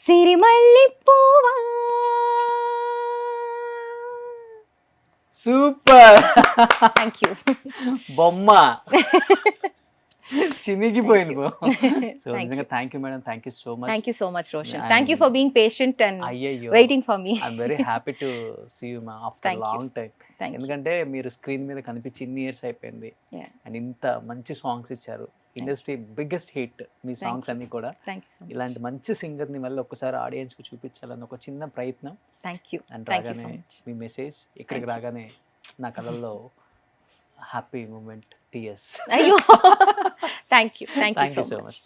సిరిమల్లి పువ్వా. సూపర్. Thank you. బొమ్మ చినిగిపోయింది. సో Thank నిజంగా thank you madam, thank you so much. Thank you so much, Roshan. And- Thank you for being patient and అయ్యయ్యో, waiting for me. I'm very happy to see you మా after Thank you. Long time. Thank you. ఎందుకంటే మీరు screen మీద కనిపించి ఇన్ని years అయిపోయింది Yeah. And ఇంత మంచి సాంగ్స్ ఇచ్చారు. ఇండస్ట్రీ బిగ్గెస్ట్ హిట్ మీ సాంగ్స్ అన్ని కూడా. Thank you so much. ఇలాంటి మంచి సింగర్ని మళ్ళీ ఒక్కసారి ఆడియన్స్కి చూపించాలని ఒక చిన్న ప్రయత్నం. Thank you. And Thank you రాగానే so much. మీ మెసేజ్ ఇక్కడికి Thank you. రాగానే నా కళ్ళల్లో happy moment tears. Ayyo. Thank you. Thank you thank so you so much. Much.